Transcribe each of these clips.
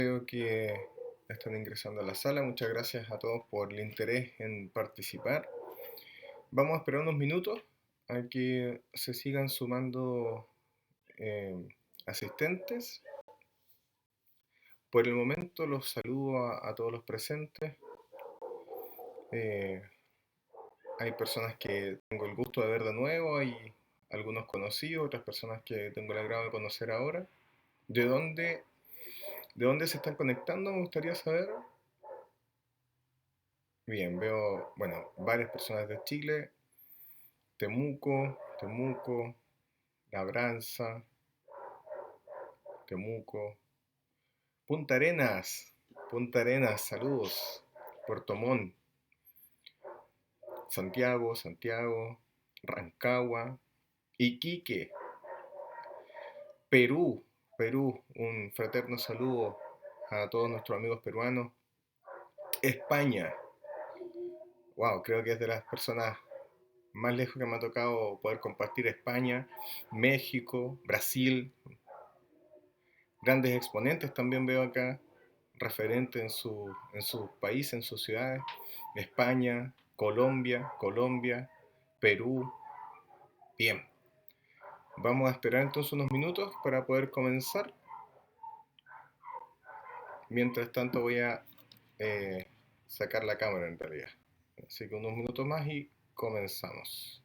Veo que están ingresando a la sala. Muchas gracias a todos por el interés en participar. Vamos a esperar unos minutos a que se sigan sumando eh, asistentes. Por el momento los saludo a todos los presentes. Eh, Hay personas que tengo el gusto de ver de nuevo, hay algunos conocidos, otras personas que tengo el agrado de conocer ahora. ¿De dónde, de dónde se están conectando? Me gustaría saber. Bien, veo, bueno, varias personas de Chile, Temuco, Labranza, Temuco, Punta Arenas, saludos, Puerto Montt, Santiago, Rancagua, Iquique, Perú, un fraterno saludo a todos nuestros amigos peruanos, España, wow, creo que es de las personas más lejos que me ha tocado poder compartir España, México, Brasil, grandes exponentes también veo acá, referentes en su país, en sus ciudades, España, Colombia, Perú. Bien, vamos a esperar entonces unos minutos para poder comenzar. Mientras tanto voy a eh, sacar la cámara en realidad. Así que unos minutos más y comenzamos.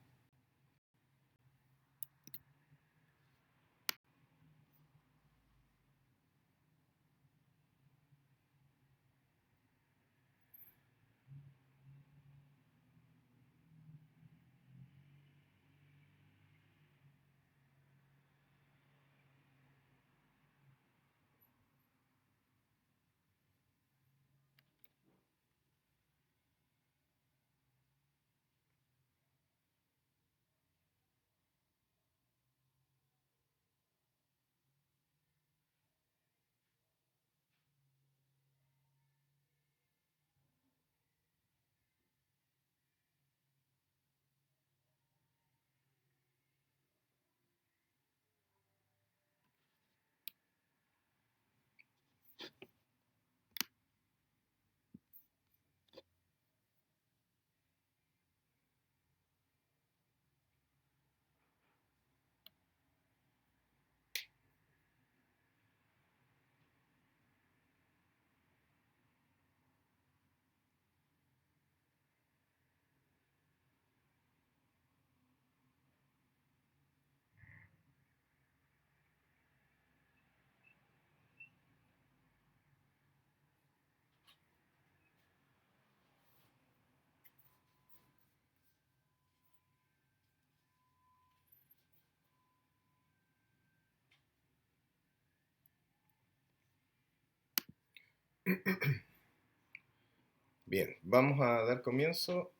Bien, vamos a dar comienzo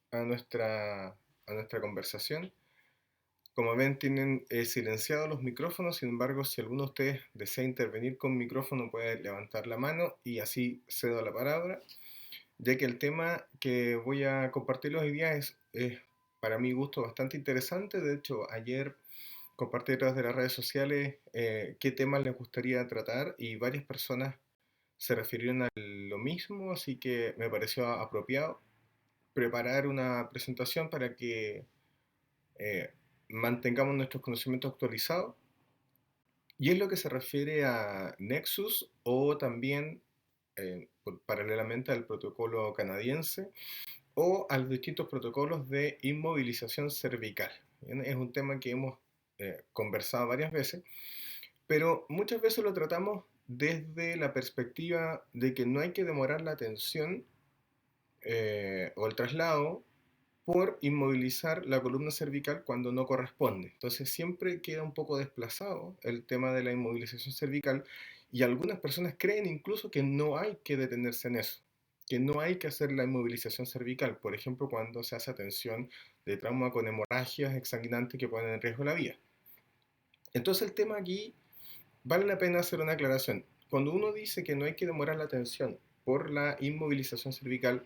a nuestra conversación. Como ven, tienen silenciados los micrófonos, sin embargo, si alguno de ustedes desea intervenir con micrófono, puede levantar la mano y así cedo la palabra, ya que el tema que voy a compartir hoy día es para mi gusto bastante interesante. De hecho, ayer compartí a través de las redes sociales qué temas les gustaría tratar y varias personas se refirieron a lo mismo, así que me pareció apropiado preparar una presentación para que eh, mantengamos nuestros conocimientos actualizados. Y es lo que se refiere a Nexus o también paralelamente al protocolo canadiense o a los distintos protocolos de inmovilización cervical. Bien, es un tema que hemos conversado varias veces, pero muchas veces lo tratamos desde la perspectiva de que no hay que demorar la atención o el traslado por inmovilizar la columna cervical cuando no corresponde. Entonces siempre queda un poco desplazado el tema de la inmovilización cervical y algunas personas creen incluso que no hay que detenerse en eso, que no hay que hacer la inmovilización cervical, por ejemplo cuando se hace atención de trauma con hemorragias exsanguinantes que ponen en riesgo la vida. Entonces el tema aquí vale la pena hacer una aclaración. Cuando uno dice que no hay que demorar la atención por la inmovilización cervical,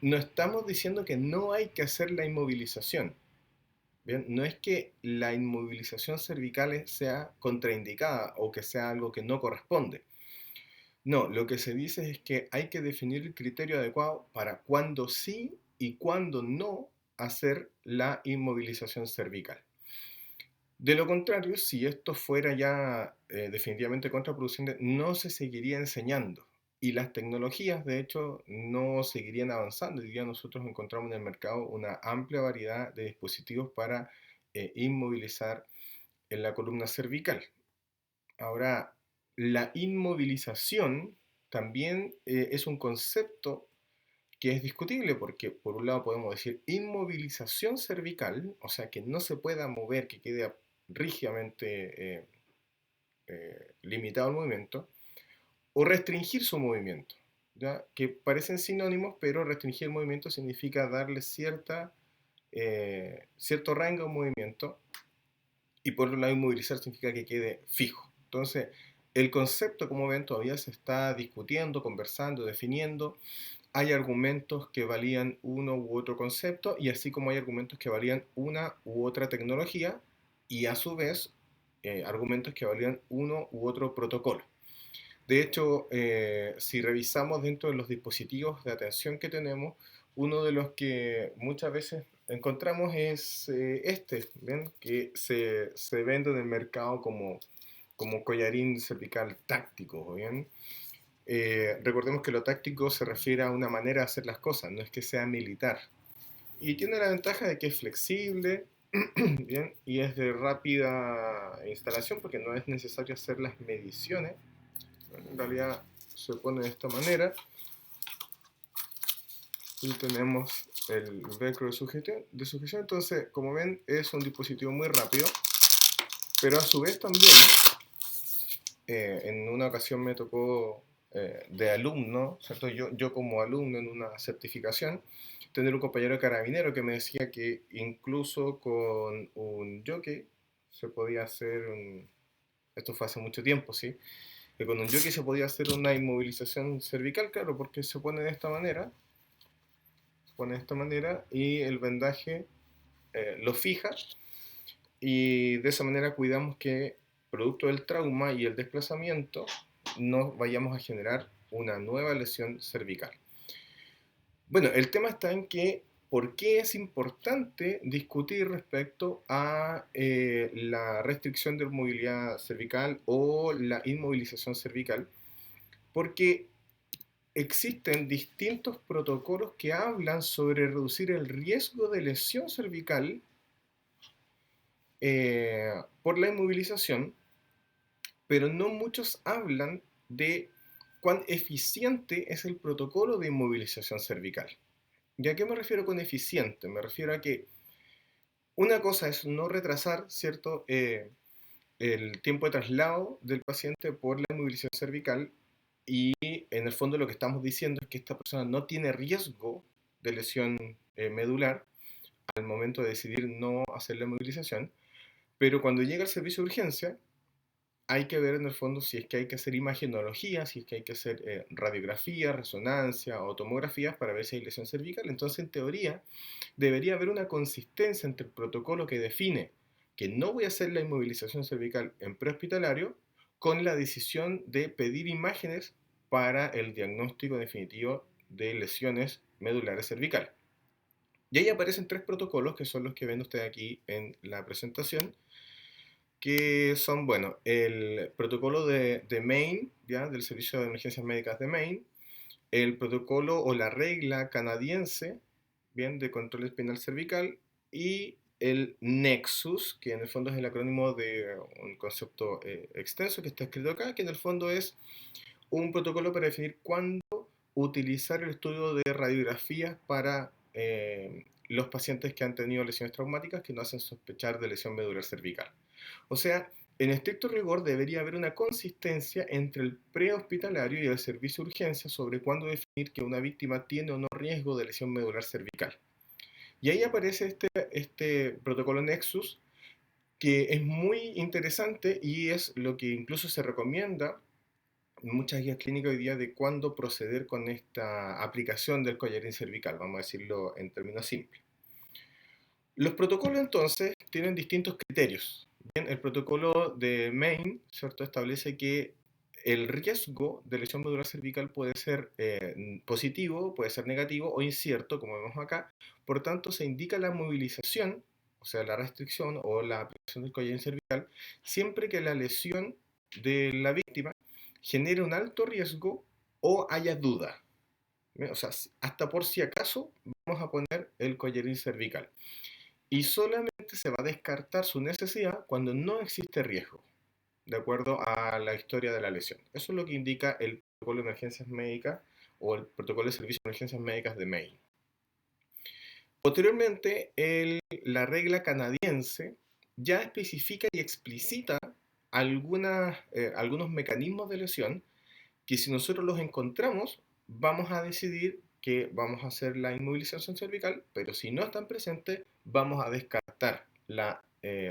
no estamos diciendo que no hay que hacer la inmovilización. Bien, no es que la inmovilización cervical sea contraindicada o que sea algo que no corresponde, No, lo que se dice es que hay que definir el criterio adecuado para cuándo sí y cuándo no hacer la inmovilización cervical. De lo contrario, si esto fuera ya definitivamente contraproducente, no se seguiría enseñando. Y las tecnologías, de hecho, no seguirían avanzando. Hoy día nosotros encontramos en el mercado una amplia variedad de dispositivos para inmovilizar en la columna cervical. Ahora, la inmovilización también es un concepto que es discutible porque por un lado podemos decir inmovilización cervical, o sea, que no se pueda mover, que quede rígidamente limitado el movimiento, o restringir su movimiento, ¿ya? Que parecen sinónimos, pero restringir el movimiento significa darle cierto rango de movimiento y por otro lado inmovilizar significa que quede fijo. Entonces, el concepto, como ven, todavía se está discutiendo, conversando, definiendo. Hay argumentos que valían uno u otro concepto y así como hay argumentos que valían una u otra tecnología y a su vez argumentos que valían uno u otro protocolo. De hecho, si revisamos dentro de los dispositivos de atención que tenemos, uno de los que muchas veces encontramos es ¿ven? Que se vende en el mercado como collarín cervical táctico, ¿bien? Recordemos que lo táctico se refiere a una manera de hacer las cosas, no es que sea militar. Y tiene la ventaja de que es flexible, ¿bien? Y es de rápida instalación porque no es necesario hacer las mediciones. En realidad se pone de esta manera y tenemos el velcro de sujeción. Entonces, como ven, es un dispositivo muy rápido, pero a su vez también, en una ocasión me tocó de alumno, ¿cierto? Yo como alumno en una certificación, tener un compañero carabinero que me decía que incluso con un jockey se podía hacer esto fue hace mucho tiempo, ¿sí? Que con un jockey se podía hacer una inmovilización cervical, claro, porque se pone de esta manera y el vendaje lo fija y de esa manera cuidamos que producto del trauma y el desplazamiento no vayamos a generar una nueva lesión cervical. Bueno, el tema está en que por qué es importante discutir respecto a la restricción de movilidad cervical o la inmovilización cervical, porque existen distintos protocolos que hablan sobre reducir el riesgo de lesión cervical por la inmovilización, pero no muchos hablan de cuán eficiente es el protocolo de inmovilización cervical. ¿Y a qué me refiero con eficiente? Me refiero a que una cosa es no retrasar, ¿cierto? El tiempo de traslado del paciente por la inmovilización cervical y en el fondo lo que estamos diciendo es que esta persona no tiene riesgo de lesión medular al momento de decidir no hacer la inmovilización, pero cuando llega al servicio de urgencia hay que ver en el fondo si es que hay que hacer imagenología, si es que hay que hacer radiografía, resonancia o tomografías para ver si hay lesión cervical. Entonces, en teoría, debería haber una consistencia entre el protocolo que define que no voy a hacer la inmovilización cervical en prehospitalario con la decisión de pedir imágenes para el diagnóstico definitivo de lesiones medulares cervicales. Y ahí aparecen tres protocolos que son los que ven usted aquí en la presentación, que son, bueno, el protocolo de Maine, ¿ya? Del Servicio de Emergencias Médicas de Maine, el protocolo o la regla canadiense, bien, de control espinal cervical, y el Nexus, que en el fondo es el acrónimo de un concepto extenso que está escrito acá, que en el fondo es un protocolo para definir cuándo utilizar el estudio de radiografías para los pacientes que han tenido lesiones traumáticas que no hacen sospechar de lesión medular cervical. O sea, en estricto rigor debería haber una consistencia entre el prehospitalario y el servicio de urgencia sobre cuándo definir que una víctima tiene o no riesgo de lesión medular cervical. Y ahí aparece este protocolo Nexus, que es muy interesante y es lo que incluso se recomienda en muchas guías clínicas hoy día de cuándo proceder con esta aplicación del collarín cervical, vamos a decirlo en términos simples. Los protocolos entonces tienen distintos criterios. Bien, el protocolo de Maine, ¿cierto? Establece que el riesgo de lesión medular cervical puede ser positivo, puede ser negativo o incierto, como vemos acá. Por tanto, se indica la movilización, o sea, la restricción o la aplicación del collarín cervical, siempre que la lesión de la víctima genere un alto riesgo o haya duda. O sea, hasta por si acaso vamos a poner el collarín cervical. Y solamente se va a descartar su necesidad cuando no existe riesgo, de acuerdo a la historia de la lesión. Eso es lo que indica el protocolo de emergencias médicas o el protocolo de servicios de emergencias médicas de Maine. Posteriormente, la regla canadiense ya especifica y explicita algunos mecanismos de lesión que si nosotros los encontramos, vamos a decidir que vamos a hacer la inmovilización cervical, pero si no están presentes, vamos a descartar la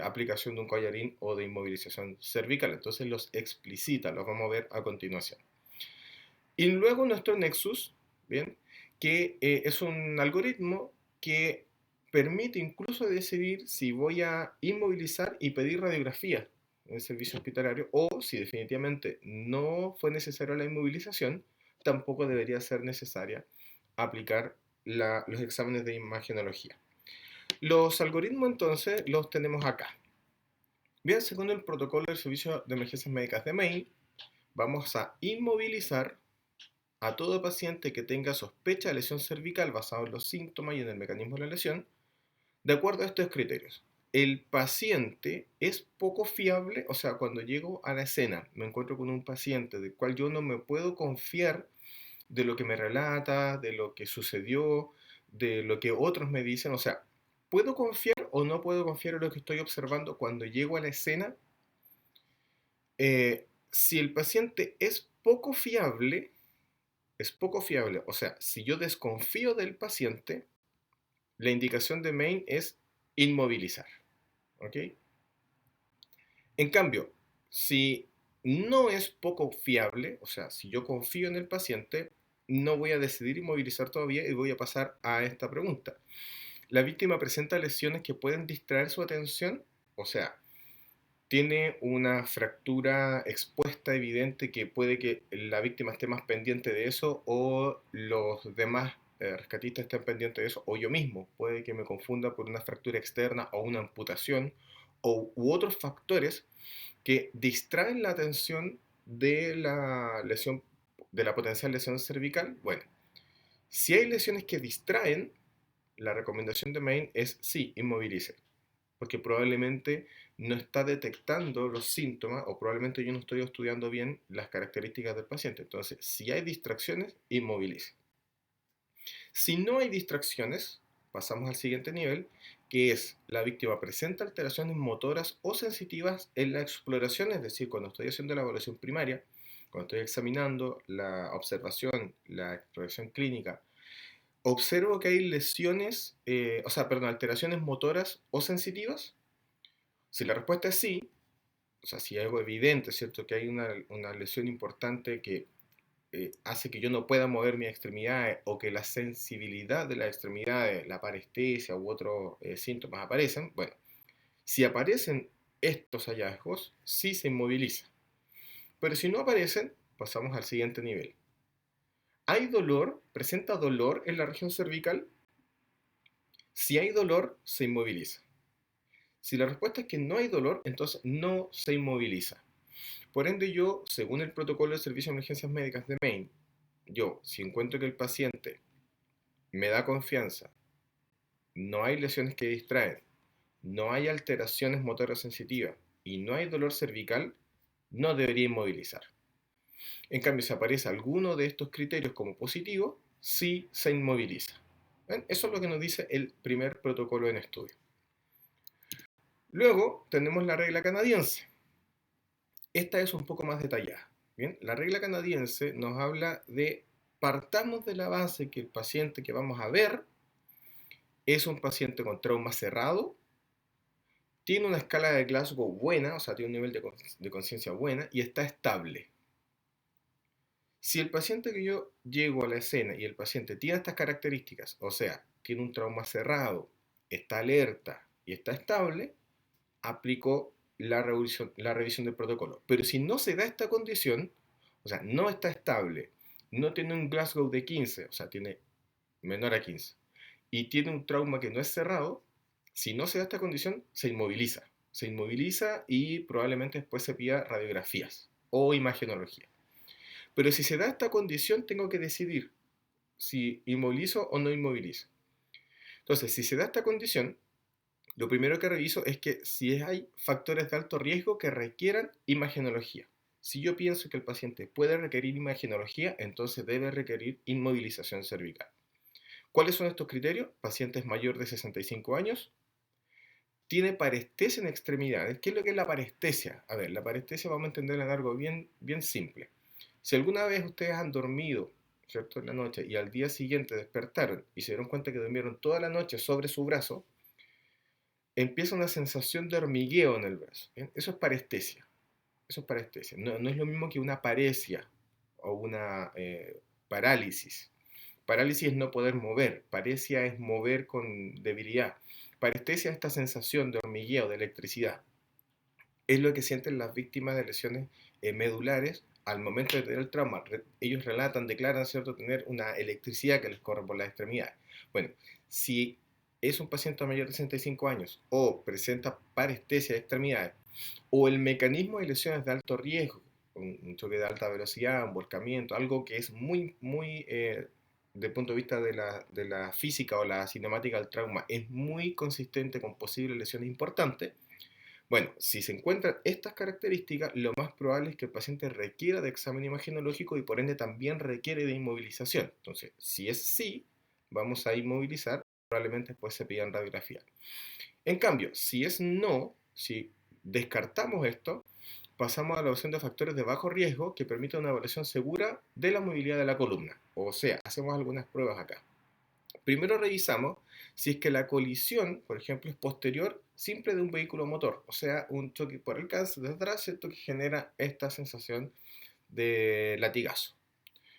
aplicación de un collarín o de inmovilización cervical. Entonces los explicita, los vamos a ver a continuación. Y luego nuestro Nexus, ¿bien? Que es un algoritmo que permite incluso decidir si voy a inmovilizar y pedir radiografía en el servicio hospitalario o si definitivamente no fue necesaria la inmovilización, tampoco debería ser necesaria aplicar los exámenes de imagenología. Los algoritmos entonces los tenemos acá. Bien, según el protocolo del Servicio de Emergencias Médicas de Maine, vamos a inmovilizar a todo paciente que tenga sospecha de lesión cervical basado en los síntomas y en el mecanismo de la lesión, de acuerdo a estos criterios. El paciente es poco fiable, o sea, cuando llego a la escena, me encuentro con un paciente del cual yo no me puedo confiar de lo que me relata, de lo que sucedió, de lo que otros me dicen, o sea, ¿puedo confiar o no puedo confiar en lo que estoy observando cuando llego a la escena? Si el paciente es poco fiable, o sea, si yo desconfío del paciente, la indicación de Maine es inmovilizar, ¿ok? En cambio, si no es poco fiable, o sea, si yo confío en el paciente, no voy a decidir inmovilizar todavía y voy a pasar a esta pregunta. ¿La víctima presenta lesiones que pueden distraer su atención? O sea, tiene una fractura expuesta evidente que puede que la víctima esté más pendiente de eso o los demás rescatistas estén pendientes de eso o yo mismo puede que me confunda por una fractura externa o una amputación u otros factores que distraen la atención de la lesión, de la potencial lesión cervical. Bueno, si hay lesiones que distraen, la recomendación de Maine es sí, inmovilice, porque probablemente no está detectando los síntomas o probablemente yo no estoy estudiando bien las características del paciente. Entonces, si hay distracciones, inmovilice. Si no hay distracciones, pasamos al siguiente nivel, que es la víctima presenta alteraciones motoras o sensitivas en la exploración, es decir, cuando estoy haciendo la evaluación primaria, cuando estoy examinando la observación, la exploración clínica, observo que hay lesiones, alteraciones motoras o sensitivas. Si la respuesta es sí, o sea, si hay algo evidente, ¿cierto? Que hay una lesión importante que hace que yo no pueda mover mis extremidades o que la sensibilidad de las extremidades, la parestesia u otros síntomas aparecen, bueno, si aparecen estos hallazgos, sí se inmoviliza. Pero si no aparecen, pasamos al siguiente nivel. ¿Hay dolor? ¿Presenta dolor en la región cervical? Si hay dolor, se inmoviliza. Si la respuesta es que no hay dolor, entonces no se inmoviliza. Por ende, yo, según el protocolo de servicio de emergencias médicas de Maine, yo, si encuentro que el paciente me da confianza, no hay lesiones que distraen, no hay alteraciones motoras sensitivas y no hay dolor cervical, no debería inmovilizar. En cambio, si aparece alguno de estos criterios como positivo, sí se inmoviliza. ¿Ven? Eso es lo que nos dice el primer protocolo en estudio. Luego tenemos la regla canadiense. Esta es un poco más detallada. Bien, la regla canadiense nos habla de partamos de la base que el paciente que vamos a ver es un paciente con trauma cerrado, tiene una escala de Glasgow buena, o sea, tiene un nivel de conciencia buena y está estable. Si el paciente que yo llego a la escena y el paciente tiene estas características, o sea, tiene un trauma cerrado, está alerta y está estable, aplico la revisión del protocolo. Pero si no se da esta condición, O sea, no está estable, no tiene un Glasgow de 15, o sea, tiene menor a 15, y tiene un trauma que no es cerrado, si no se da esta condición, se inmoviliza. Se inmoviliza y probablemente después se pida radiografías o imagenología. Pero si se da esta condición, tengo que decidir si inmovilizo o no inmovilizo. Entonces, si se da esta condición, lo primero que reviso es que si hay factores de alto riesgo que requieran imagenología. Si yo pienso que el paciente puede requerir imagenología, entonces debe requerir inmovilización cervical. ¿Cuáles son estos criterios? Pacientes mayores de 65 años, tiene parestesia en extremidades. ¿Qué es lo que es la parestesia? A ver, la parestesia vamos a entender en algo bien simple. Si alguna vez ustedes han dormido, ¿cierto?, en la noche y al día siguiente despertaron y se dieron cuenta que durmieron toda la noche sobre su brazo, empieza una sensación de hormigueo en el brazo. ¿Bien? Eso es parestesia. Eso es parestesia. No es lo mismo que una paresia o una parálisis. Parálisis es no poder mover. Paresia es mover con debilidad. Parestesia es esta sensación de hormigueo, de electricidad. Es lo que sienten las víctimas de lesiones medulares al momento de tener el trauma. Ellos relatan, declaran, ¿cierto?, tener una electricidad que les corre por las extremidades. Bueno, si es un paciente mayor de 65 años o presenta parestesia de extremidades o el mecanismo de lesiones de alto riesgo, un choque de alta velocidad, un volcamiento, algo que es muy desde el punto de vista de la física o la cinemática del trauma, es muy consistente con posibles lesiones importantes. Bueno, si se encuentran estas características, lo más probable es que el paciente requiera de examen imagenológico y por ende también requiere de inmovilización. Entonces, si es sí, vamos a inmovilizar, probablemente después se pidan radiografía. En cambio, si es no, si descartamos esto, pasamos a la opción de factores de bajo riesgo que permiten una evaluación segura de la movilidad de la columna. O sea, hacemos algunas pruebas acá. Primero revisamos si es que la colisión, por ejemplo, es posterior simple de un vehículo motor, o sea, un choque por alcance de atrás, ¿cierto?, que genera esta sensación de latigazo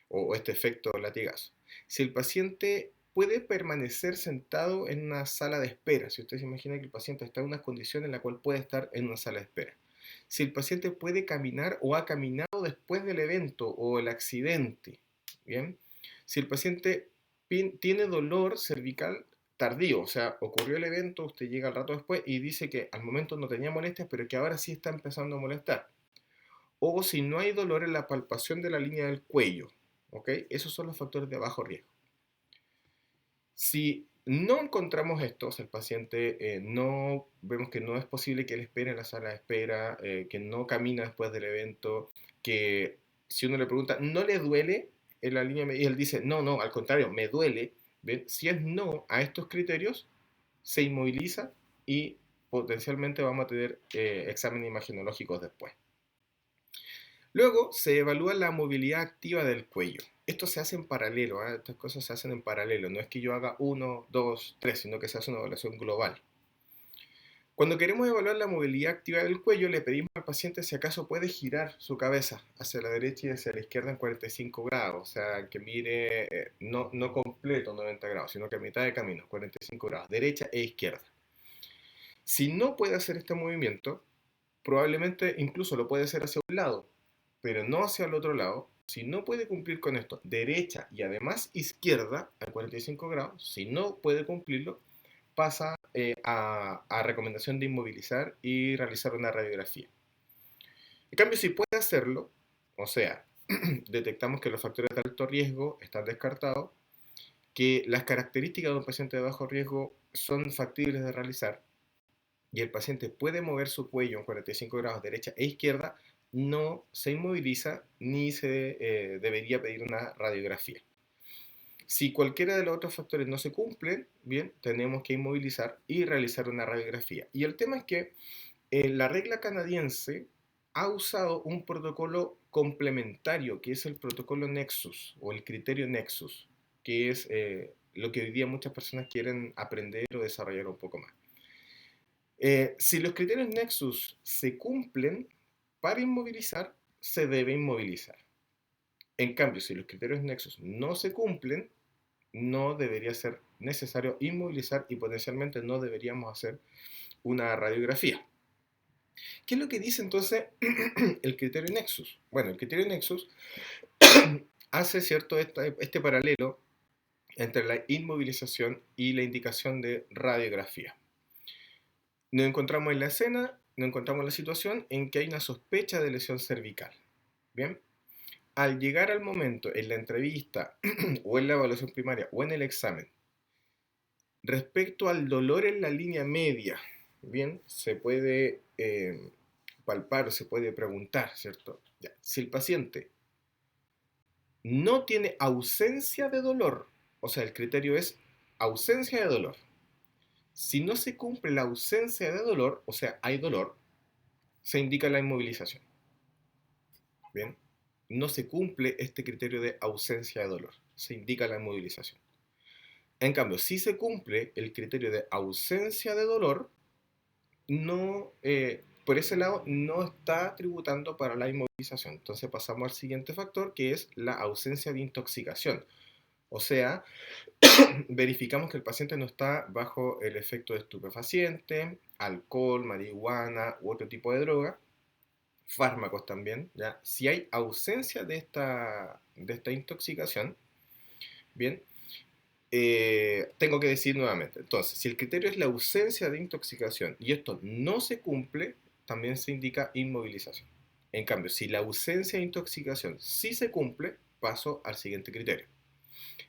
o este efecto latigazo. Si el paciente puede permanecer sentado en una sala de espera, si usted se imagina que el paciente está en una condición en la cual puede estar en una sala de espera. Si el paciente puede caminar o ha caminado después del evento o el accidente, ¿bien? Si el paciente tiene dolor cervical tardío, o sea, ocurrió el evento, usted llega al rato después y dice que al momento no tenía molestias, pero que ahora sí está empezando a molestar. O si no hay dolor en la palpación de la línea del cuello, ¿ok? Esos son los factores de bajo riesgo. Si no encontramos estos, el paciente no vemos que no es posible que él espere en la sala de espera, que no camina después del evento, que si uno le pregunta, ¿no le duele en la línea? Y él dice, no, al contrario, me duele. ¿Ven? Si es no a estos criterios, se inmoviliza y potencialmente vamos a tener exámenes imagenológicos después. Luego se evalúa la movilidad activa del cuello. Esto se hace en paralelo, ¿eh? Estas cosas se hacen en paralelo. No es que yo haga 1, 2, 3, sino que se hace una evaluación global. Cuando queremos evaluar la movilidad activa del cuello, le pedimos al paciente si acaso puede girar su cabeza hacia la derecha y hacia la izquierda en 45 grados. O sea, que mire no completo 90 grados, sino que a mitad de camino, 45 grados, derecha e izquierda. Si no puede hacer este movimiento, probablemente incluso lo puede hacer hacia un lado, pero no hacia el otro lado. Si no puede cumplir con esto, derecha y además izquierda a 45 grados, si no puede cumplirlo, pasa a recomendación de inmovilizar y realizar una radiografía. En cambio, si puede hacerlo, o sea, detectamos que los factores de alto riesgo están descartados, que las características de un paciente de bajo riesgo son factibles de realizar, y el paciente puede mover su cuello en 45 grados derecha e izquierda, no se inmoviliza ni se debería pedir una radiografía. Si cualquiera de los otros factores no se cumplen, bien, tenemos que inmovilizar y realizar una radiografía. Y el tema es que la regla canadiense ha usado un protocolo complementario, que es el protocolo Nexus o el criterio Nexus, que es lo que hoy día muchas personas quieren aprender o desarrollar un poco más. Si los criterios Nexus se cumplen, para inmovilizar se debe inmovilizar. En cambio, si los criterios Nexus no se cumplen, no debería ser necesario inmovilizar y potencialmente no deberíamos hacer una radiografía. ¿Qué es lo que dice entonces el criterio Nexus? Bueno, el criterio Nexus hace cierto este paralelo entre la inmovilización y la indicación de radiografía. Nos encontramos en la escena, nos encontramos en la situación en que hay una sospecha de lesión cervical. Bien, al llegar al momento en la entrevista o en la evaluación primaria o en el examen, respecto al dolor en la línea media, bien, se puede palpar, se puede preguntar, ¿cierto? Ya, si el paciente no tiene ausencia de dolor, o sea, el criterio es ausencia de dolor. Si no se cumple la ausencia de dolor, o sea, hay dolor, se indica la inmovilización. Bien, no se cumple este criterio de ausencia de dolor, se indica la inmovilización. En cambio, si se cumple el criterio de ausencia de dolor, no, por ese lado no está tributando para la inmovilización. Entonces pasamos al siguiente factor, que es la ausencia de intoxicación. O sea, verificamos que el paciente no está bajo el efecto de estupefaciente, alcohol, marihuana u otro tipo de droga, fármacos también, ¿ya? Si hay ausencia de esta intoxicación, bien, tengo que decir nuevamente, entonces, si el criterio es la ausencia de intoxicación y esto no se cumple, también se indica inmovilización. En cambio, si la ausencia de intoxicación sí se cumple, paso al siguiente criterio.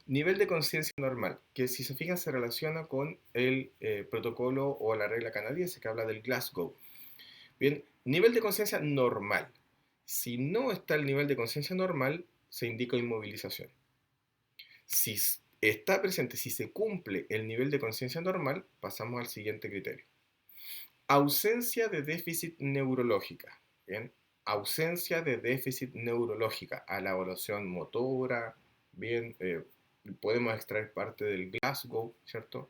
Nivel de conciencia normal, que si se fijan se relaciona con el protocolo o la regla canadiense que habla del Glasgow. Bien, nivel de conciencia normal. Si no está el nivel de conciencia normal, se indica inmovilización. Si está presente, si se cumple el nivel de conciencia normal, pasamos al siguiente criterio. Ausencia de déficit neurológica. Bien, ausencia de déficit neurológica a la evaluación motora. Bien, podemos extraer parte del Glasgow, ¿cierto?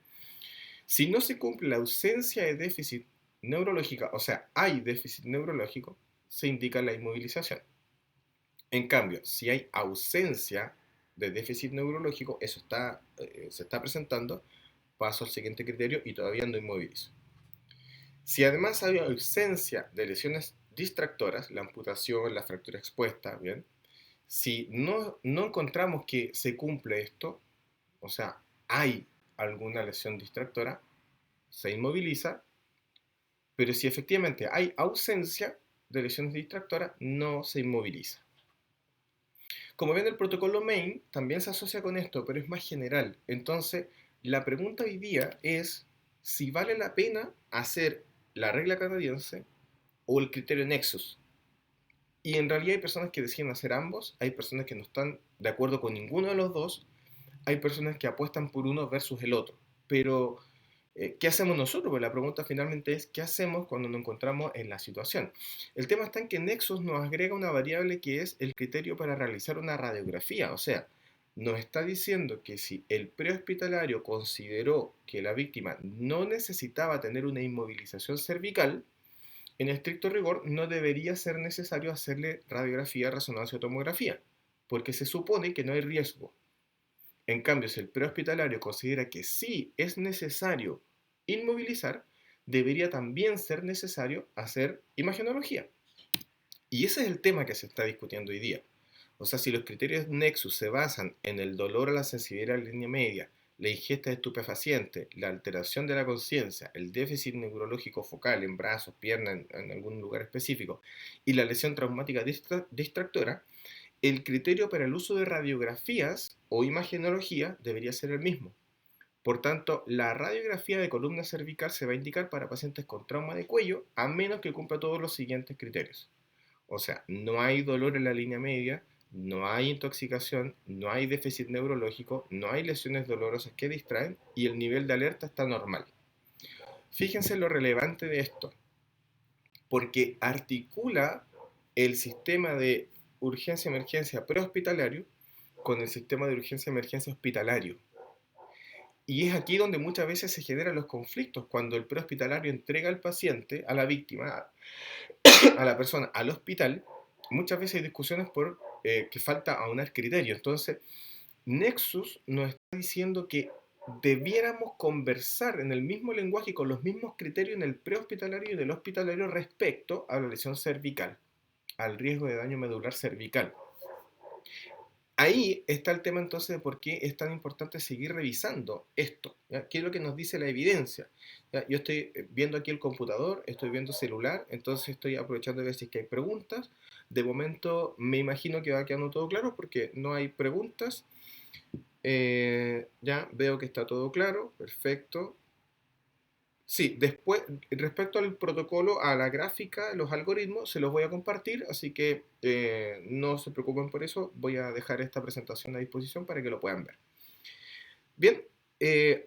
Si no se cumple la ausencia de déficit neurológica, o sea, hay déficit neurológico, se indica la inmovilización. En cambio, si hay ausencia de déficit neurológico, eso se está presentando, paso al siguiente criterio y todavía no inmovilizo. Si además hay ausencia de lesiones distractoras, la amputación, la fractura expuesta, ¿bien? Si no encontramos que se cumple esto, o sea, hay alguna lesión distractora, se inmoviliza, pero si efectivamente hay ausencia de lesiones distractoras, no se inmoviliza. Como ven, el protocolo MAIN también se asocia con esto, pero es más general. Entonces, la pregunta hoy día es si vale la pena hacer la regla canadiense o el criterio Nexus. Y en realidad hay personas que deciden hacer ambos, hay personas que no están de acuerdo con ninguno de los dos, hay personas que apuestan por uno versus el otro. Pero, ¿qué hacemos nosotros? Pues la pregunta finalmente es, ¿qué hacemos cuando nos encontramos en la situación? El tema está en que Nexus nos agrega una variable que es el criterio para realizar una radiografía. O sea, nos está diciendo que si el prehospitalario consideró que la víctima no necesitaba tener una inmovilización cervical, en estricto rigor no debería ser necesario hacerle radiografía, resonancia o tomografía, porque se supone que no hay riesgo. En cambio, si el prehospitalario considera que sí es necesario inmovilizar, debería también ser necesario hacer imagenología. Y ese es el tema que se está discutiendo hoy día. O sea, si los criterios Nexus se basan en el dolor a la sensibilidad en línea media, la ingesta de estupefacientes, la alteración de la conciencia, el déficit neurológico focal en brazos, piernas, en algún lugar específico, y la lesión traumática distractora, el criterio para el uso de radiografías o imagenología debería ser el mismo. Por tanto, la radiografía de columna cervical se va a indicar para pacientes con trauma de cuello, a menos que cumpla todos los siguientes criterios. O sea, no hay dolor en la línea media, no hay intoxicación, no hay déficit neurológico, no hay lesiones dolorosas que distraen y el nivel de alerta está normal. Fíjense lo relevante de esto, porque articula el sistema de urgencia-emergencia prehospitalario con el sistema de urgencia-emergencia hospitalario. Y es aquí donde muchas veces se generan los conflictos, cuando el prehospitalario entrega al paciente, a la víctima, a la persona, al hospital, muchas veces hay discusiones por que falta aunar criterio. Entonces, Nexus nos está diciendo que debiéramos conversar en el mismo lenguaje y con los mismos criterios en el prehospitalario y en el hospitalario respecto a la lesión cervical, al riesgo de daño medular cervical. Ahí está el tema entonces de por qué es tan importante seguir revisando esto. ¿Ya? ¿Qué es lo que nos dice la evidencia? ¿Ya? Yo estoy viendo aquí el computador, estoy viendo celular, entonces estoy aprovechando de ver si es que hay preguntas. De momento me imagino que va quedando todo claro porque no hay preguntas. Ya veo que está todo claro, perfecto. Sí, después, respecto al protocolo, a la gráfica, los algoritmos, se los voy a compartir, así que no se preocupen por eso, voy a dejar esta presentación a disposición para que lo puedan ver. Bien,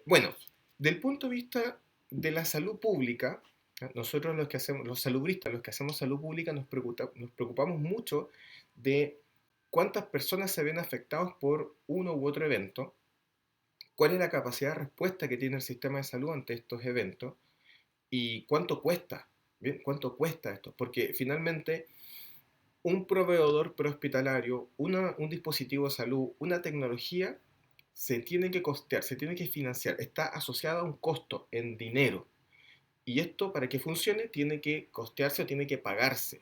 bueno, del punto de vista de la salud pública, nosotros los que hacemos, los salubristas, los que hacemos salud pública, nos preocupamos mucho de cuántas personas se ven afectados por uno u otro evento, cuál es la capacidad de respuesta que tiene el sistema de salud ante estos eventos, y cuánto cuesta, ¿bien? ¿Cuánto cuesta esto? Porque finalmente un proveedor prehospitalario, un dispositivo de salud, una tecnología, se tiene que costear, se tiene que financiar, está asociado a un costo en dinero. Y esto para que funcione tiene que costearse o tiene que pagarse.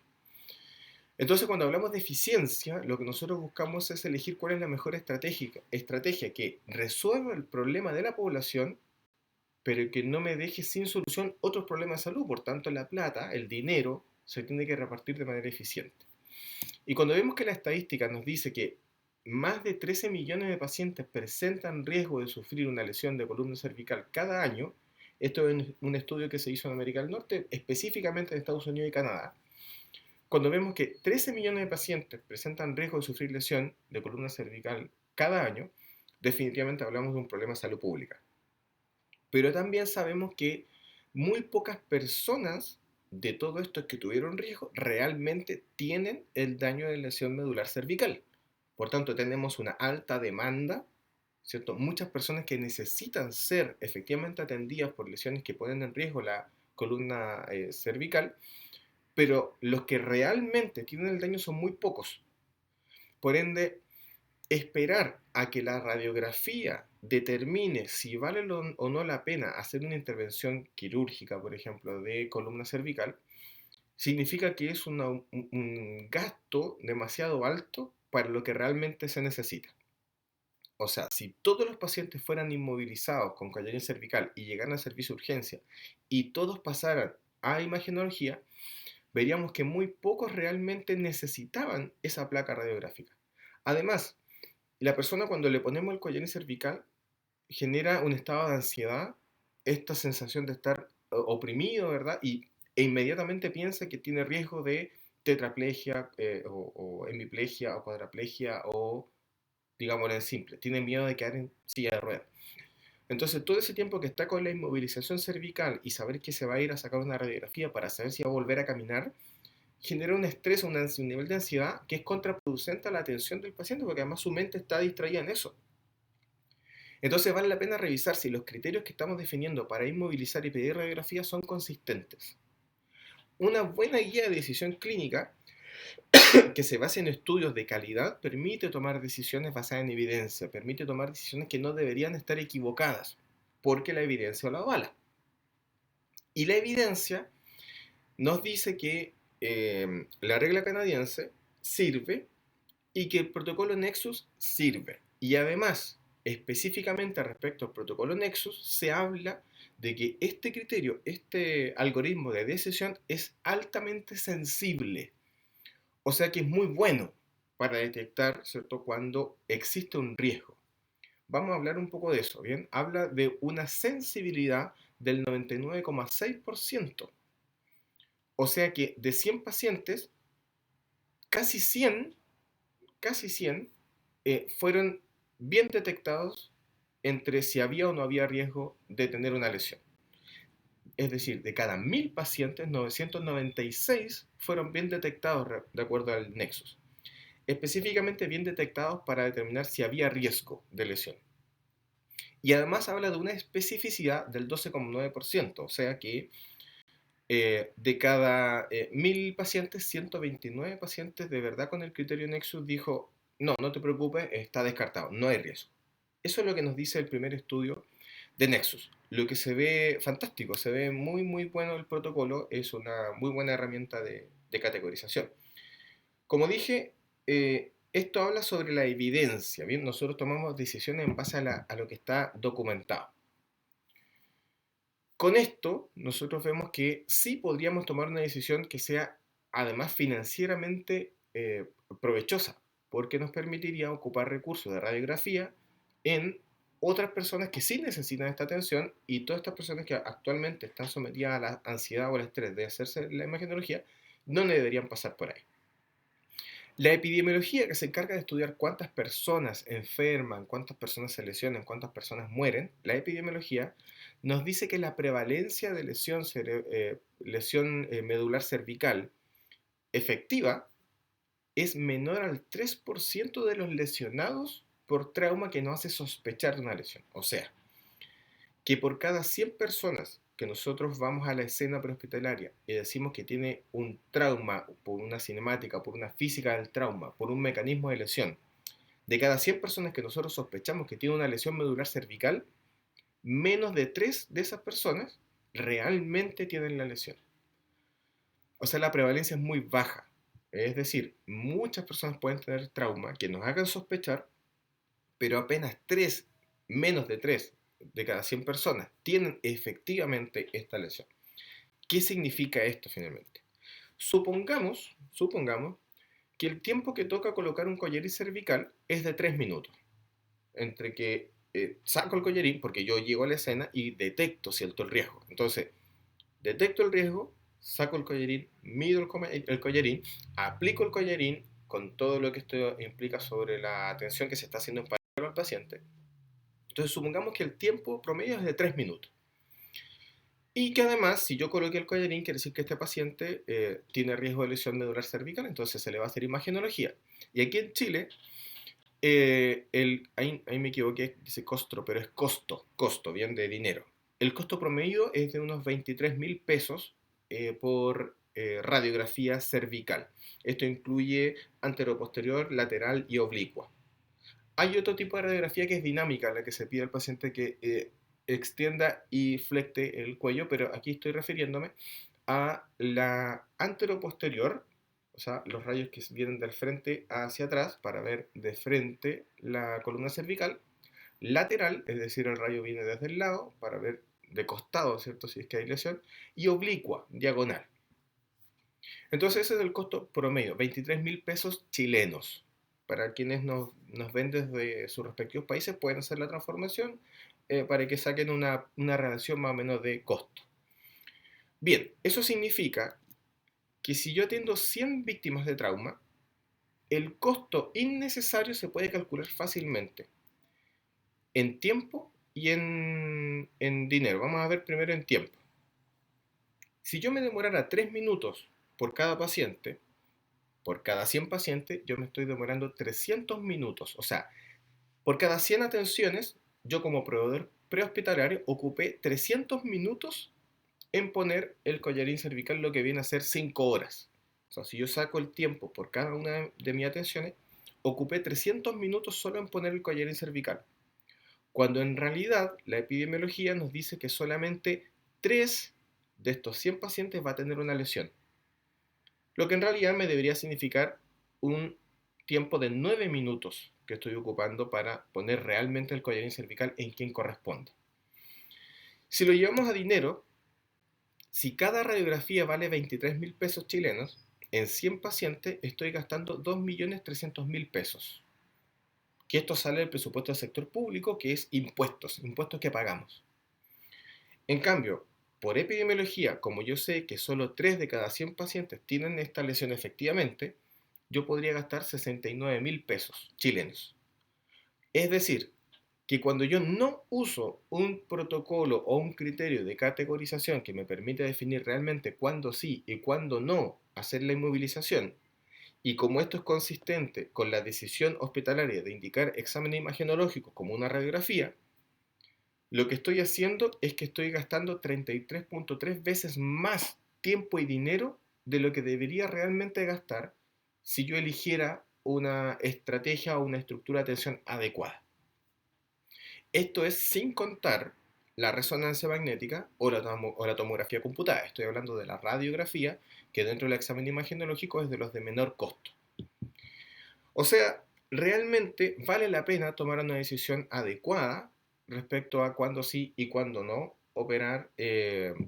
Entonces cuando hablamos de eficiencia, lo que nosotros buscamos es elegir cuál es la mejor estrategia que resuelva el problema de la población pero que no me deje sin solución otros problemas de salud. Por tanto, la plata, el dinero, se tiene que repartir de manera eficiente. Y cuando vemos que la estadística nos dice que más de 13 millones de pacientes presentan riesgo de sufrir una lesión de columna cervical cada año, esto es un estudio que se hizo en América del Norte, específicamente en Estados Unidos y Canadá, cuando vemos que 13 millones de pacientes presentan riesgo de sufrir lesión de columna cervical cada año, definitivamente hablamos de un problema de salud pública. Pero también sabemos que muy pocas personas de todo esto que tuvieron riesgo realmente tienen el daño de lesión medular cervical. Por tanto, tenemos una alta demanda, ¿cierto? Muchas personas que necesitan ser efectivamente atendidas por lesiones que ponen en riesgo la columna cervical, pero los que realmente tienen el daño son muy pocos. Por ende, esperar a que la radiografía determine si vale o no la pena hacer una intervención quirúrgica, por ejemplo, de columna cervical, significa que es un gasto demasiado alto para lo que realmente se necesita. O sea, si todos los pacientes fueran inmovilizados con collarín cervical y llegaran al servicio de urgencia y todos pasaran a imagenología, veríamos que muy pocos realmente necesitaban esa placa radiográfica. Además, la persona cuando le ponemos el collarín cervical genera un estado de ansiedad, esta sensación de estar oprimido, ¿verdad? E inmediatamente piensa que tiene riesgo de tetraplegia o hemiplegia o cuadraplegia o, digámoslo en simple, tiene miedo de quedar en silla de ruedas. Entonces, todo ese tiempo que está con la inmovilización cervical y saber que se va a ir a sacar una radiografía para saber si va a volver a caminar, genera un estrés, un nivel de ansiedad que es contraproducente a la atención del paciente porque además su mente está distraída en eso. Entonces vale la pena revisar si los criterios que estamos definiendo para inmovilizar y pedir radiografía son consistentes. Una buena guía de decisión clínica que se base en estudios de calidad permite tomar decisiones basadas en evidencia, permite tomar decisiones que no deberían estar equivocadas, porque la evidencia lo avala. Y la evidencia nos dice que la regla canadiense sirve y que el protocolo Nexus sirve. Y además, específicamente respecto al protocolo Nexus, se habla de que este criterio, este algoritmo de decisión es altamente sensible. O sea que es muy bueno para detectar, ¿cierto?, cuando existe un riesgo. Vamos a hablar un poco de eso, ¿bien? Habla de una sensibilidad del 99,6%. O sea que de 100 pacientes, casi 100 fueron bien detectados entre si había o no había riesgo de tener una lesión. Es decir, de cada 1000 pacientes, 996 fueron bien detectados de acuerdo al Nexus. Específicamente bien detectados para determinar si había riesgo de lesión. Y además habla de una especificidad del 12,9%, o sea que de cada 1000 pacientes, 129 pacientes de verdad con el criterio Nexus dijo, no, no te preocupes, está descartado, no hay riesgo. Eso es lo que nos dice el primer estudio de Nexus. Lo que se ve fantástico, se ve muy muy bueno el protocolo, es una muy buena herramienta de categorización. Como dije, esto habla sobre la evidencia, ¿bien? Nosotros tomamos decisiones en base a lo que está documentado. Con esto, nosotros vemos que sí podríamos tomar una decisión que sea además financieramente provechosa, porque nos permitiría ocupar recursos de radiografía en otras personas que sí necesitan esta atención y todas estas personas que actualmente están sometidas a la ansiedad o al estrés de hacerse la imagenología no deberían pasar por ahí. La epidemiología, que se encarga de estudiar cuántas personas enferman, cuántas personas se lesionan, cuántas personas mueren, la epidemiología nos dice que la prevalencia de lesión medular cervical efectiva es menor al 3% de los lesionados por trauma que nos hace sospechar de una lesión. O sea, que por cada 100 personas que nosotros vamos a la escena prehospitalaria y decimos que tiene un trauma por una cinemática, por una física del trauma, por un mecanismo de lesión, de cada 100 personas que nosotros sospechamos que tiene una lesión medular cervical, menos de 3 de esas personas realmente tienen la lesión. O sea, la prevalencia es muy baja. Es decir, muchas personas pueden tener trauma que nos hagan sospechar, pero apenas 3, menos de 3 de cada 100 personas tienen efectivamente esta lesión. ¿Qué significa esto finalmente? Supongamos que el tiempo que toca colocar un collarín cervical es de 3 minutos. Entre que saco el collarín, porque yo llego a la escena y detecto cierto el riesgo. Entonces, detecto el riesgo, saco el collarín, mido el collarín, aplico el collarín con todo lo que esto implica sobre la atención que se está haciendo en paralelo al paciente. Entonces, supongamos que el tiempo promedio es de 3 minutos. Y que además, si yo coloqué el collarín, quiere decir que este paciente tiene riesgo de lesión medular cervical, entonces se le va a hacer imagenología. Y aquí en Chile, ahí me equivoqué, dice costo, pero es costo, bien, de dinero. El costo promedio es de unos 23.000 pesos por radiografía cervical. Esto incluye anteroposterior, lateral y oblicua. Hay otro tipo de radiografía que es dinámica, la que se pide al paciente que extienda y flecte el cuello, pero aquí estoy refiriéndome a la anteroposterior, o sea, los rayos que vienen del frente hacia atrás para ver de frente la columna cervical, lateral, es decir, el rayo viene desde el lado para ver de costado, ¿cierto? Si es que hay lesión, y oblicua, diagonal. Entonces ese es el costo promedio, 23.000 pesos chilenos. Para quienes nos ven desde sus respectivos países pueden hacer la transformación para que saquen una relación más o menos de costo. Bien, eso significa que si yo atiendo 100 víctimas de trauma, el costo innecesario se puede calcular fácilmente en tiempo y en dinero. Vamos a ver primero en tiempo. Si yo me demorara 3 minutos por cada paciente, por cada 100 pacientes, yo me estoy demorando 300 minutos. O sea, por cada 100 atenciones, yo como proveedor prehospitalario ocupé 300 minutos en poner el collarín cervical, lo que viene a ser 5 horas. O sea, si yo saco el tiempo por cada una de mis atenciones, ocupé 300 minutos solo en poner el collarín cervical. Cuando en realidad la epidemiología nos dice que solamente 3 de estos 100 pacientes va a tener una lesión. Lo que en realidad me debería significar un tiempo de 9 minutos que estoy ocupando para poner realmente el collarín cervical en quien corresponde. Si lo llevamos a dinero, si cada radiografía vale 23.000 pesos chilenos, en 100 pacientes estoy gastando 2.300.000 pesos. Que esto sale del presupuesto del sector público, que es impuestos que pagamos. En cambio, por epidemiología, como yo sé que solo 3 de cada 100 pacientes tienen esta lesión efectivamente, yo podría gastar 69.000 pesos chilenos. Es decir, que cuando yo no uso un protocolo o un criterio de categorización que me permite definir realmente cuándo sí y cuándo no hacer la inmovilización, y como esto es consistente con la decisión hospitalaria de indicar exámenes imagenológicos como una radiografía, lo que estoy haciendo es que estoy gastando 33.3 veces más tiempo y dinero de lo que debería realmente gastar si yo eligiera una estrategia o una estructura de atención adecuada. Esto es sin contar la resonancia magnética o la tomografía computada. Estoy hablando de la radiografía, que dentro del examen imagenológico es de los de menor costo. O sea, realmente vale la pena tomar una decisión adecuada respecto a cuándo sí y cuándo no operar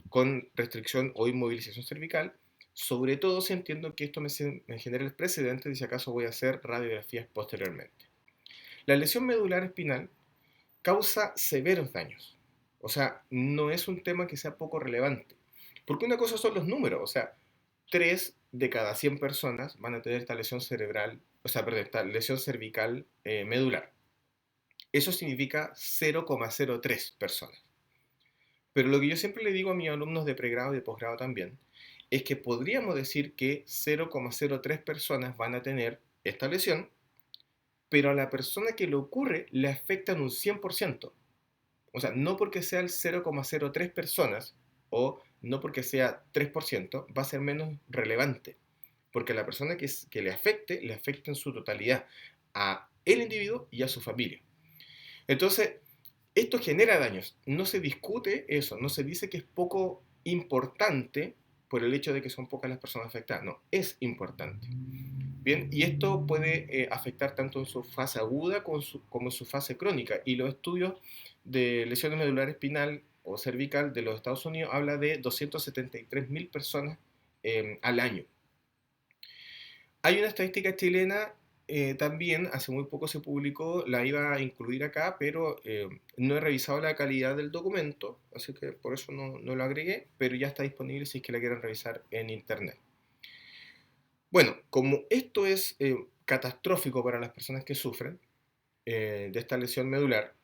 con restricción o inmovilización cervical, sobre todo si entiendo que esto me genera el precedente de si acaso voy a hacer radiografías posteriormente. La lesión medular espinal causa severos daños. O sea, no es un tema que sea poco relevante. Porque una cosa son los números, o sea, 3 de cada 100 personas van a tener esta lesión cerebral, o sea, perdón, esta lesión cervical medular. Eso significa 0,03 personas. Pero lo que yo siempre le digo a mis alumnos de pregrado y de posgrado también, es que podríamos decir que 0,03 personas van a tener esta lesión, pero a la persona que le ocurre le afecta en un 100%. O sea, no porque sea el 0,03 personas o no porque sea 3%, va a ser menos relevante. Porque a la persona que le afecta en su totalidad a el individuo y a su familia. Entonces, esto genera daños. No se discute eso, no se dice que es poco importante por el hecho de que son pocas las personas afectadas. No, es importante. Bien, y esto puede afectar tanto en su fase aguda como en su fase crónica. Y los estudios de lesiones medular espinal o cervical de los Estados Unidos habla de 273.000 personas al año. Hay una estadística chilena también, hace muy poco se publicó, la iba a incluir acá, pero no he revisado la calidad del documento, así que por eso no lo agregué, pero ya está disponible si es que la quieren revisar en internet. Bueno, como esto es catastrófico para las personas que sufren de esta lesión medular,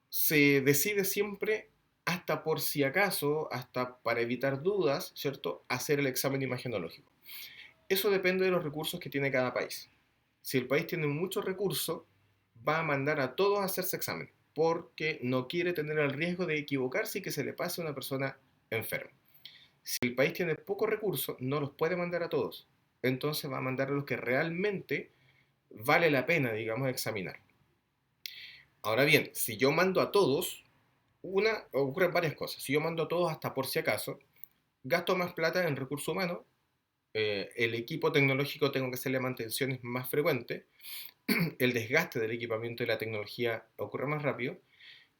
se decide siempre, hasta por si acaso, hasta para evitar dudas, ¿cierto?, hacer el examen imagenológico. Eso depende de los recursos que tiene cada país. Si el país tiene muchos recursos, va a mandar a todos a hacerse examen, porque no quiere tener el riesgo de equivocarse y que se le pase a una persona enferma. Si el país tiene pocos recursos, no los puede mandar a todos. Entonces va a mandar a los que realmente vale la pena, digamos, examinar. Ahora bien, si yo mando a todos, ocurren varias cosas. Si yo mando a todos hasta por si acaso, gasto más plata en recursos humanos, el equipo tecnológico tengo que hacerle mantenciones más frecuentes, el desgaste del equipamiento y la tecnología ocurre más rápido.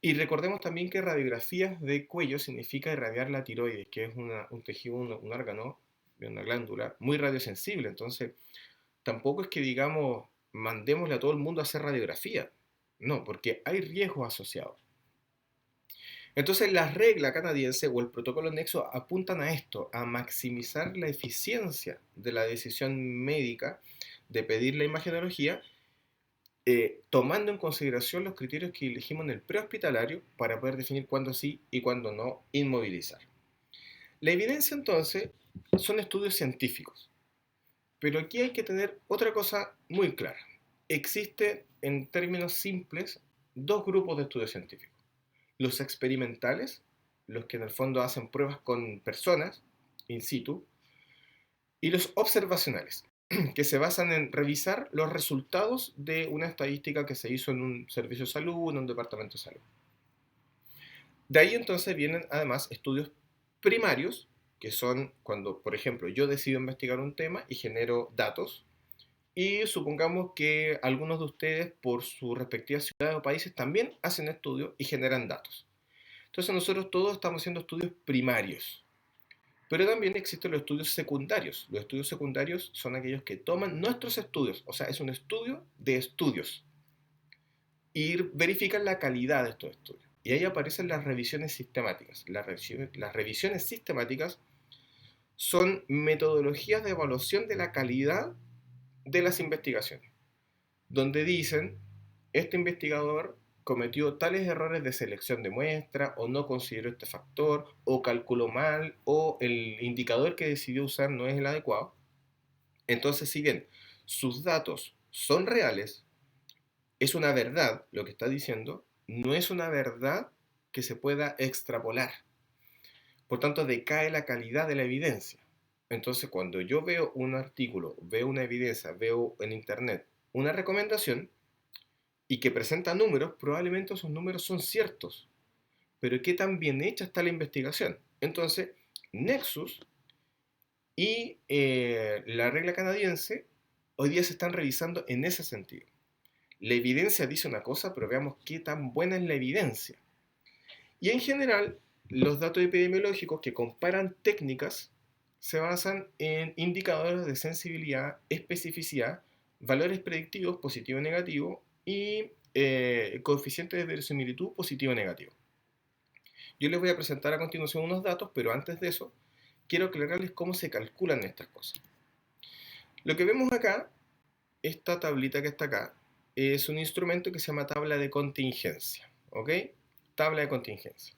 Y recordemos también que radiografías de cuello significa irradiar la tiroides, que es un tejido, un órgano, una glándula muy radiosensible. Entonces, tampoco es que digamos, mandémosle a todo el mundo a hacer radiografía. No, porque hay riesgos asociados. Entonces, la regla canadiense o el protocolo nexo apuntan a esto, a maximizar la eficiencia de la decisión médica de pedir la imagenología, tomando en consideración los criterios que elegimos en el prehospitalario para poder definir cuándo sí y cuándo no inmovilizar. La evidencia entonces son estudios científicos, pero aquí hay que tener otra cosa muy clara. Existen, en términos simples, dos grupos de estudios científicos. Los experimentales, los que en el fondo hacen pruebas con personas, in situ, y los observacionales, que se basan en revisar los resultados de una estadística que se hizo en un servicio de salud, en un departamento de salud. De ahí entonces vienen además estudios primarios, que son cuando, por ejemplo, yo decido investigar un tema y genero datos, y supongamos que algunos de ustedes, por sus respectivas ciudades o países, también hacen estudios y generan datos. Entonces nosotros todos estamos haciendo estudios primarios. Pero también existen los estudios secundarios. Los estudios secundarios son aquellos que toman nuestros estudios, o sea, es un estudio de estudios, y verifican la calidad de estos estudios. Y ahí aparecen las revisiones sistemáticas. Las revisiones sistemáticas son metodologías de evaluación de la calidad de las investigaciones, donde dicen, este investigador cometió tales errores de selección de muestra, o no consideró este factor, o calculó mal, o el indicador que decidió usar no es el adecuado. Entonces, si bien sus datos son reales, es una verdad lo que está diciendo, no es una verdad que se pueda extrapolar. Por tanto, decae la calidad de la evidencia. Entonces, cuando yo veo un artículo, veo una evidencia, veo en internet una recomendación y que presenta números, probablemente esos números son ciertos, pero qué tan bien hecha está la investigación. Entonces, Nexus y la regla canadiense hoy día se están revisando en ese sentido. La evidencia dice una cosa, pero veamos qué tan buena es la evidencia. Y en general, los datos epidemiológicos que comparan técnicas se basan en indicadores de sensibilidad, especificidad, valores predictivos positivo y negativo y coeficientes de verosimilitud positivo y negativo. Yo les voy a presentar a continuación unos datos, pero antes de eso, quiero aclararles cómo se calculan estas cosas. Lo que vemos acá, esta tablita que está acá, es un instrumento que se llama tabla de contingencia, ¿ok? Tabla de contingencia.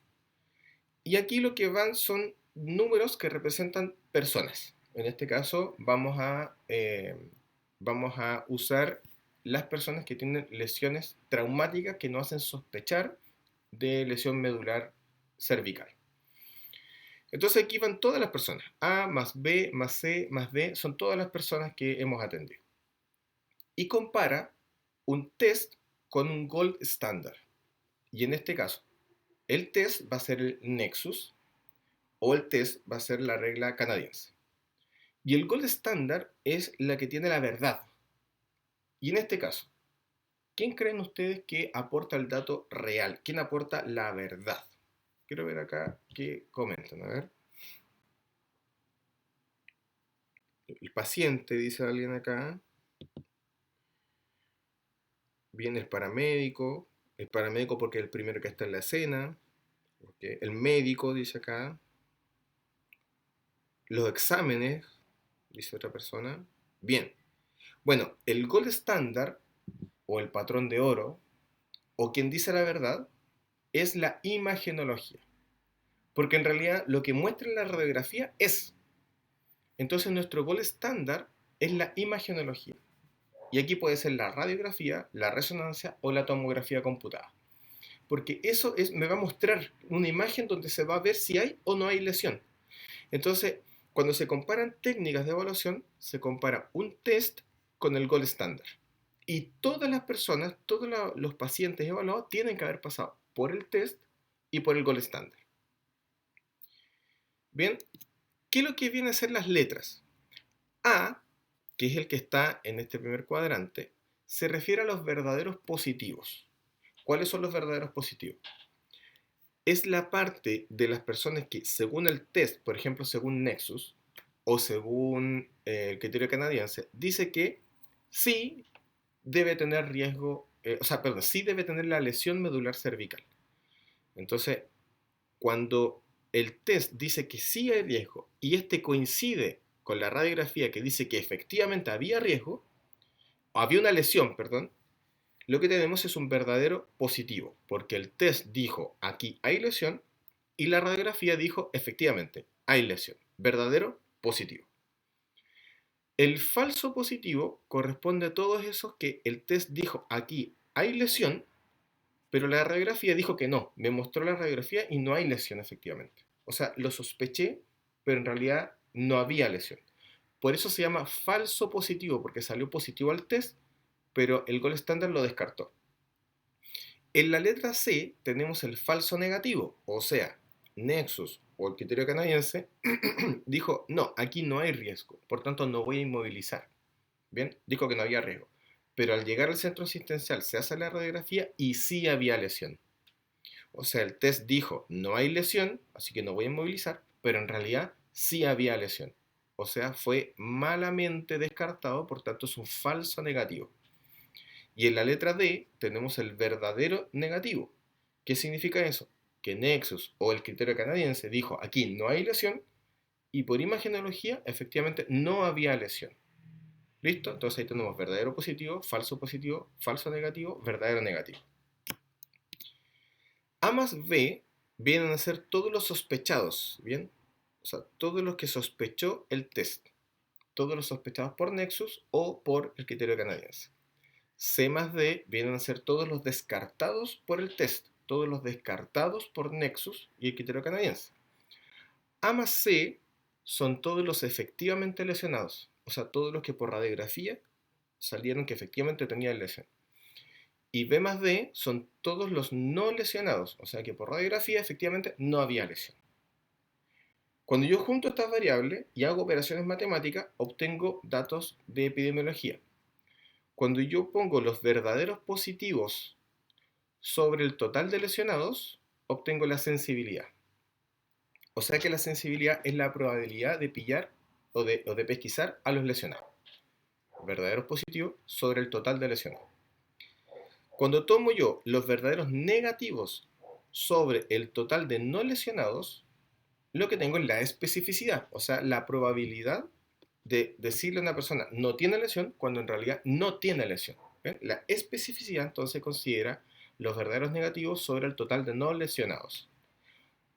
Y aquí lo que van son números que representan personas. En este caso vamos a usar las personas que tienen lesiones traumáticas que nos hacen sospechar de lesión medular cervical. Entonces aquí van todas las personas. A más B más C más D son todas las personas que hemos atendido. Y compara un test con un gold standard. Y en este caso, el test va a ser el Nexus o el test va a ser la regla canadiense. Y el gold standard es la que tiene la verdad. Y en este caso, ¿quién creen ustedes que aporta el dato real? ¿Quién aporta la verdad? Quiero ver acá qué comentan. A ver. El paciente, dice alguien acá. Viene el paramédico porque es el primero que está en la escena. Okay. El médico, dice acá. Los exámenes, dice otra persona. Bien. Bueno, el gold standard o el patrón de oro o quien dice la verdad es la imagenología. Porque en realidad lo que muestra en la radiografía es. Entonces nuestro gold estándar es la imagenología. Y aquí puede ser la radiografía, la resonancia o la tomografía computada. Porque eso me va a mostrar una imagen donde se va a ver si hay o no hay lesión. Entonces, cuando se comparan técnicas de evaluación, se compara un test con el gold estándar. Y todas las personas, todos los pacientes evaluados tienen que haber pasado por el test y por el gold estándar. Bien, ¿qué es lo que vienen a ser las letras? A, que es el que está en este primer cuadrante, se refiere a los verdaderos positivos. ¿Cuáles son los verdaderos positivos? Es la parte de las personas que, según el test, por ejemplo, según Nexus, o según el criterio canadiense, dice que sí debe tener riesgo, sí debe tener la lesión medular cervical. Entonces, cuando el test dice que sí hay riesgo y este coincide con la radiografía que dice que efectivamente había riesgo, había una lesión, perdón, lo que tenemos es un verdadero positivo, porque el test dijo aquí hay lesión y la radiografía dijo efectivamente hay lesión, verdadero positivo. El falso positivo corresponde a todos esos que el test dijo aquí hay lesión, pero la radiografía dijo que no, me mostró la radiografía y no hay lesión efectivamente. O sea, lo sospeché, pero en realidad no había lesión. Por eso se llama falso positivo, porque salió positivo al test, pero el gold estándar lo descartó. En la letra C tenemos el falso negativo, o sea, Nexus o el criterio canadiense dijo, no, aquí no hay riesgo, por tanto no voy a inmovilizar. Bien, dijo que no había riesgo. Pero al llegar al centro asistencial se hace la radiografía y sí había lesión. O sea, el test dijo, no hay lesión, así que no voy a inmovilizar, pero en realidad sí había lesión. O sea, fue malamente descartado, por tanto es un falso negativo. Y en la letra D tenemos el verdadero negativo. ¿Qué significa eso? Que Nexus o el criterio canadiense dijo, aquí no hay lesión, y por imagenología efectivamente no había lesión. ¿Listo? Entonces ahí tenemos verdadero positivo, falso negativo, verdadero negativo. A más B vienen a ser todos los sospechados, ¿bien? O sea, todos los que sospechó el test. Todos los sospechados por Nexus o por el criterio canadiense. C más D vienen a ser todos los descartados por el test. Todos los descartados por Nexus y el criterio canadiense. A más C son todos los efectivamente lesionados. O sea, todos los que por radiografía salieron que efectivamente tenían lesión. Y B más D son todos los no lesionados, o sea que por radiografía efectivamente no había lesión. Cuando yo junto estas variables y hago operaciones matemáticas, obtengo datos de epidemiología. Cuando yo pongo los verdaderos positivos sobre el total de lesionados, obtengo la sensibilidad. O sea que la sensibilidad es la probabilidad de pillar o de pesquisar a los lesionados. Verdaderos positivos sobre el total de lesionados. Cuando tomo yo los verdaderos negativos sobre el total de no lesionados, lo que tengo es la especificidad, o sea, la probabilidad de decirle a una persona no tiene lesión cuando en realidad no tiene lesión. ¿Ven? La especificidad entonces considera los verdaderos negativos sobre el total de no lesionados.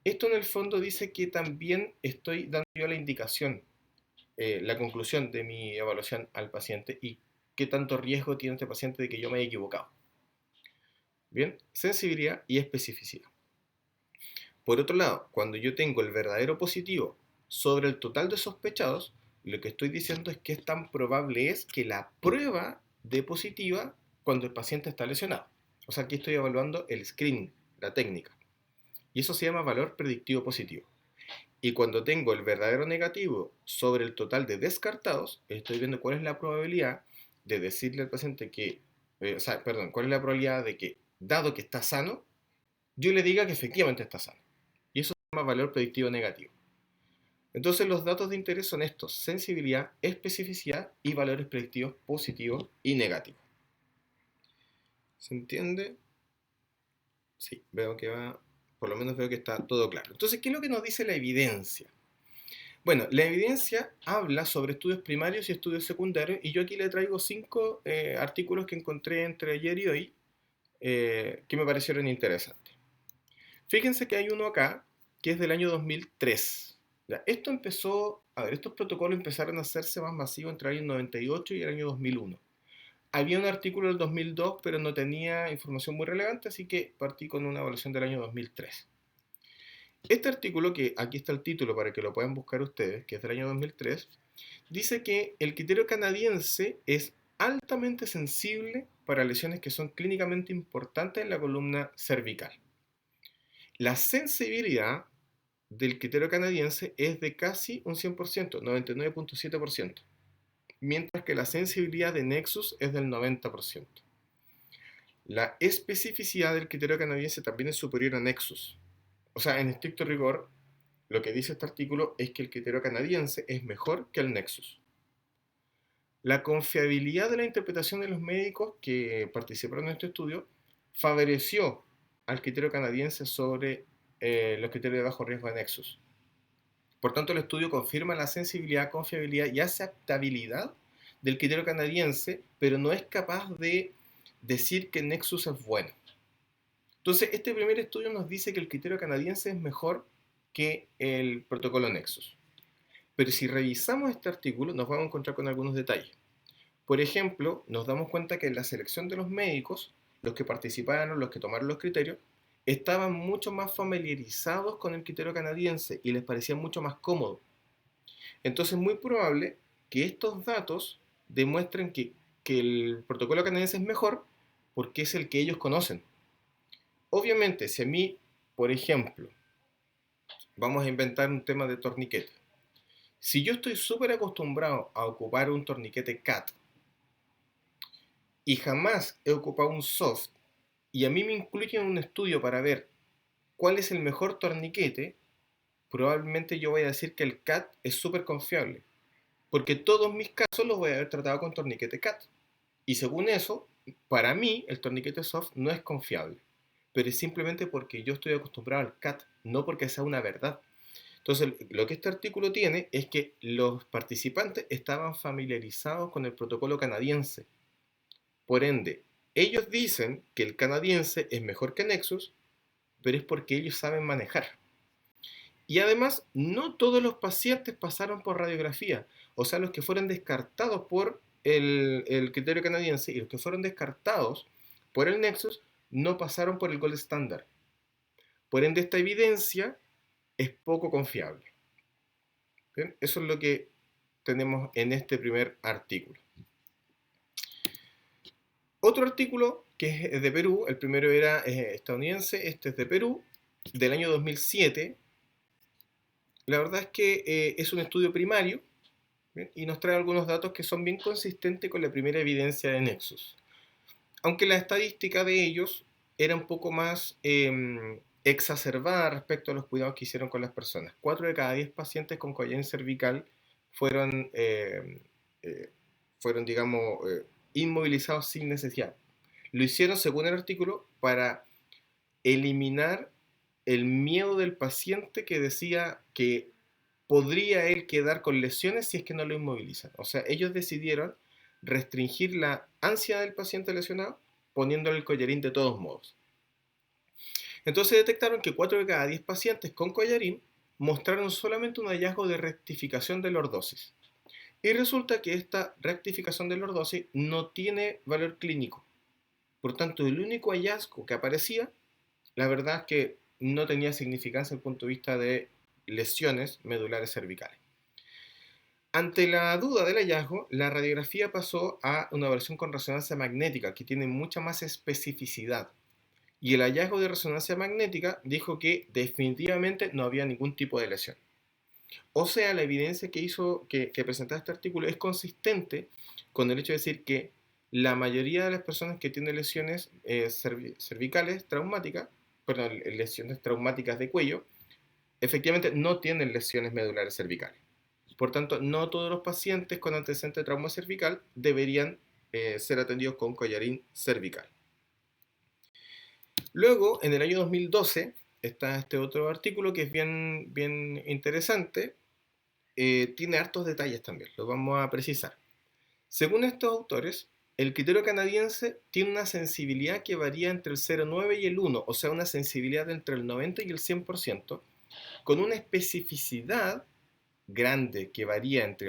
Esto en el fondo dice que también estoy dando yo la indicación, la conclusión de mi evaluación al paciente y qué tanto riesgo tiene este paciente de que yo me haya equivocado. Bien, sensibilidad y especificidad. Por otro lado, cuando yo tengo el verdadero positivo sobre el total de sospechados, lo que estoy diciendo es que tan probable es que la prueba dé positiva cuando el paciente está lesionado. O sea, aquí estoy evaluando el screening, la técnica. Y eso se llama valor predictivo positivo. Y cuando tengo el verdadero negativo sobre el total de descartados, estoy viendo cuál es la probabilidad de decirle al paciente que, cuál es la probabilidad de que, dado que está sano, yo le diga que efectivamente está sano. Y eso se llama valor predictivo negativo. Entonces los datos de interés son estos: sensibilidad, especificidad y valores predictivos positivos y negativos. ¿Se entiende? Sí, veo que va, por lo menos veo que está todo claro. Entonces, ¿qué es lo que nos dice la evidencia? Bueno, la evidencia habla sobre estudios primarios y estudios secundarios, y yo aquí le traigo 5 artículos que encontré entre ayer y hoy que me parecieron interesantes. Fíjense que hay uno acá que es del año 2003. Ya, esto empezó, a ver, estos protocolos empezaron a hacerse más masivos entre el año 98 y el año 2001. Había un artículo del 2002, pero no tenía información muy relevante, así que partí con una evaluación del año 2003. Este artículo, que aquí está el título para que lo puedan buscar ustedes, que es del año 2003, dice que el criterio canadiense es altamente sensible para lesiones que son clínicamente importantes en la columna cervical. La sensibilidad del criterio canadiense es de casi un 100%, 99.7%, mientras que la sensibilidad de Nexus es del 90%. La especificidad del criterio canadiense también es superior a Nexus. O sea, en estricto rigor, lo que dice este artículo es que el criterio canadiense es mejor que el Nexus. La confiabilidad de la interpretación de los médicos que participaron en este estudio favoreció al criterio canadiense sobre los criterios de bajo riesgo de Nexus. Por tanto, el estudio confirma la sensibilidad, confiabilidad y aceptabilidad del criterio canadiense, pero no es capaz de decir que Nexus es bueno. Entonces, este primer estudio nos dice que el criterio canadiense es mejor que el protocolo Nexus. Pero si revisamos este artículo, nos vamos a encontrar con algunos detalles. Por ejemplo, nos damos cuenta que en la selección de los médicos, los que participaron, los que tomaron los criterios, estaban mucho más familiarizados con el criterio canadiense y les parecía mucho más cómodo. Entonces es muy probable que estos datos demuestren que el protocolo canadiense es mejor porque es el que ellos conocen. Obviamente, si a mí, por ejemplo, vamos a inventar un tema de torniquete. Si yo estoy súper acostumbrado a ocupar un torniquete CAT y jamás he ocupado un soft, y a mí me incluyen en un estudio para ver cuál es el mejor torniquete, probablemente yo voy a decir que el CAT es súper confiable, porque todos mis casos los voy a haber tratado con torniquete CAT. Y según eso, para mí el torniquete soft no es confiable, pero es simplemente porque yo estoy acostumbrado al CAT, no porque sea una verdad. Entonces, lo que este artículo tiene es que los participantes estaban familiarizados con el protocolo canadiense. Por ende, ellos dicen que el canadiense es mejor que Nexus, pero es porque ellos saben manejar. Y además, no todos los pacientes pasaron por radiografía. O sea, los que fueron descartados por el criterio canadiense y los que fueron descartados por el Nexus no pasaron por el gold standard. Por ende, esta evidencia es poco confiable. ¿Bien? Eso es lo que tenemos en este primer artículo. Otro artículo que es de Perú. El primero era estadounidense, este es de Perú, del año 2007. La verdad es que es un estudio primario, ¿bien? Y nos trae algunos datos que son bien consistentes con la primera evidencia de Nexus. Aunque la estadística de ellos era un poco más exacerbada respecto a los cuidados que hicieron con las personas. 4 de cada 10 pacientes con collarín cervical fueron, eh, fueron digamos, inmovilizados sin necesidad. Lo hicieron, según el artículo, para eliminar el miedo del paciente que decía que podría él quedar con lesiones si es que no lo inmovilizan. O sea, ellos decidieron restringir la ansia del paciente lesionado poniéndole el collarín de todos modos. Entonces detectaron que 4 de cada 10 pacientes con collarín mostraron solamente un hallazgo de rectificación de lordosis. Y resulta que esta rectificación de lordosis no tiene valor clínico. Por tanto, el único hallazgo que aparecía, la verdad es que no tenía significancia desde el punto de vista de lesiones medulares cervicales. Ante la duda del hallazgo, la radiografía pasó a una versión con resonancia magnética que tiene mucha más especificidad. Y el hallazgo de resonancia magnética dijo que definitivamente no había ningún tipo de lesión. O sea, la evidencia que presentaba este artículo es consistente con el hecho de decir que la mayoría de las personas que tienen lesiones cervicales traumáticas, perdón, lesiones traumáticas de cuello, efectivamente no tienen lesiones medulares cervicales. Por tanto, no todos los pacientes con antecedente de trauma cervical deberían ser atendidos con collarín cervical. Luego, en el año 2012, está este otro artículo que es bien interesante. Tiene hartos detalles también, los vamos a precisar. Según estos autores, el criterio canadiense tiene una sensibilidad que varía entre el 0,9 y el 1, o sea, una sensibilidad entre el 90 y el 100%, con una especificidad grande que varía entre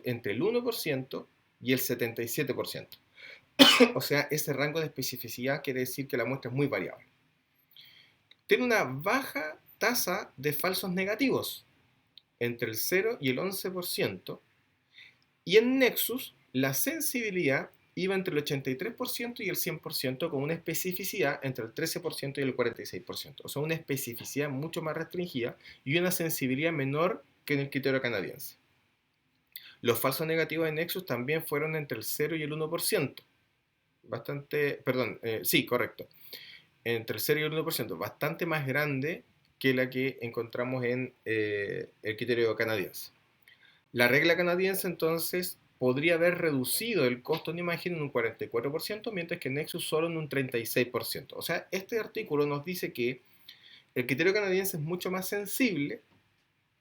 entre el 1% y el 77%. O sea, ese rango de especificidad quiere decir que la muestra es muy variable. Tiene una baja tasa de falsos negativos, entre el 0 y el 11%, y en Nexus la sensibilidad iba entre el 83% y el 100%, con una especificidad entre el 13% y el 46%. O sea, una especificidad mucho más restringida y una sensibilidad menor que en el criterio canadiense. Los falsos negativos de Nexus también fueron entre el 0 y el 1%. Sí, correcto. Entre el 0 y el 1%, bastante más grande que la que encontramos en el criterio canadiense. La regla canadiense entonces podría haber reducido el costo de una imagen en un 44%, mientras que Nexus solo en un 36%. O sea, este artículo nos dice que el criterio canadiense es mucho más sensible,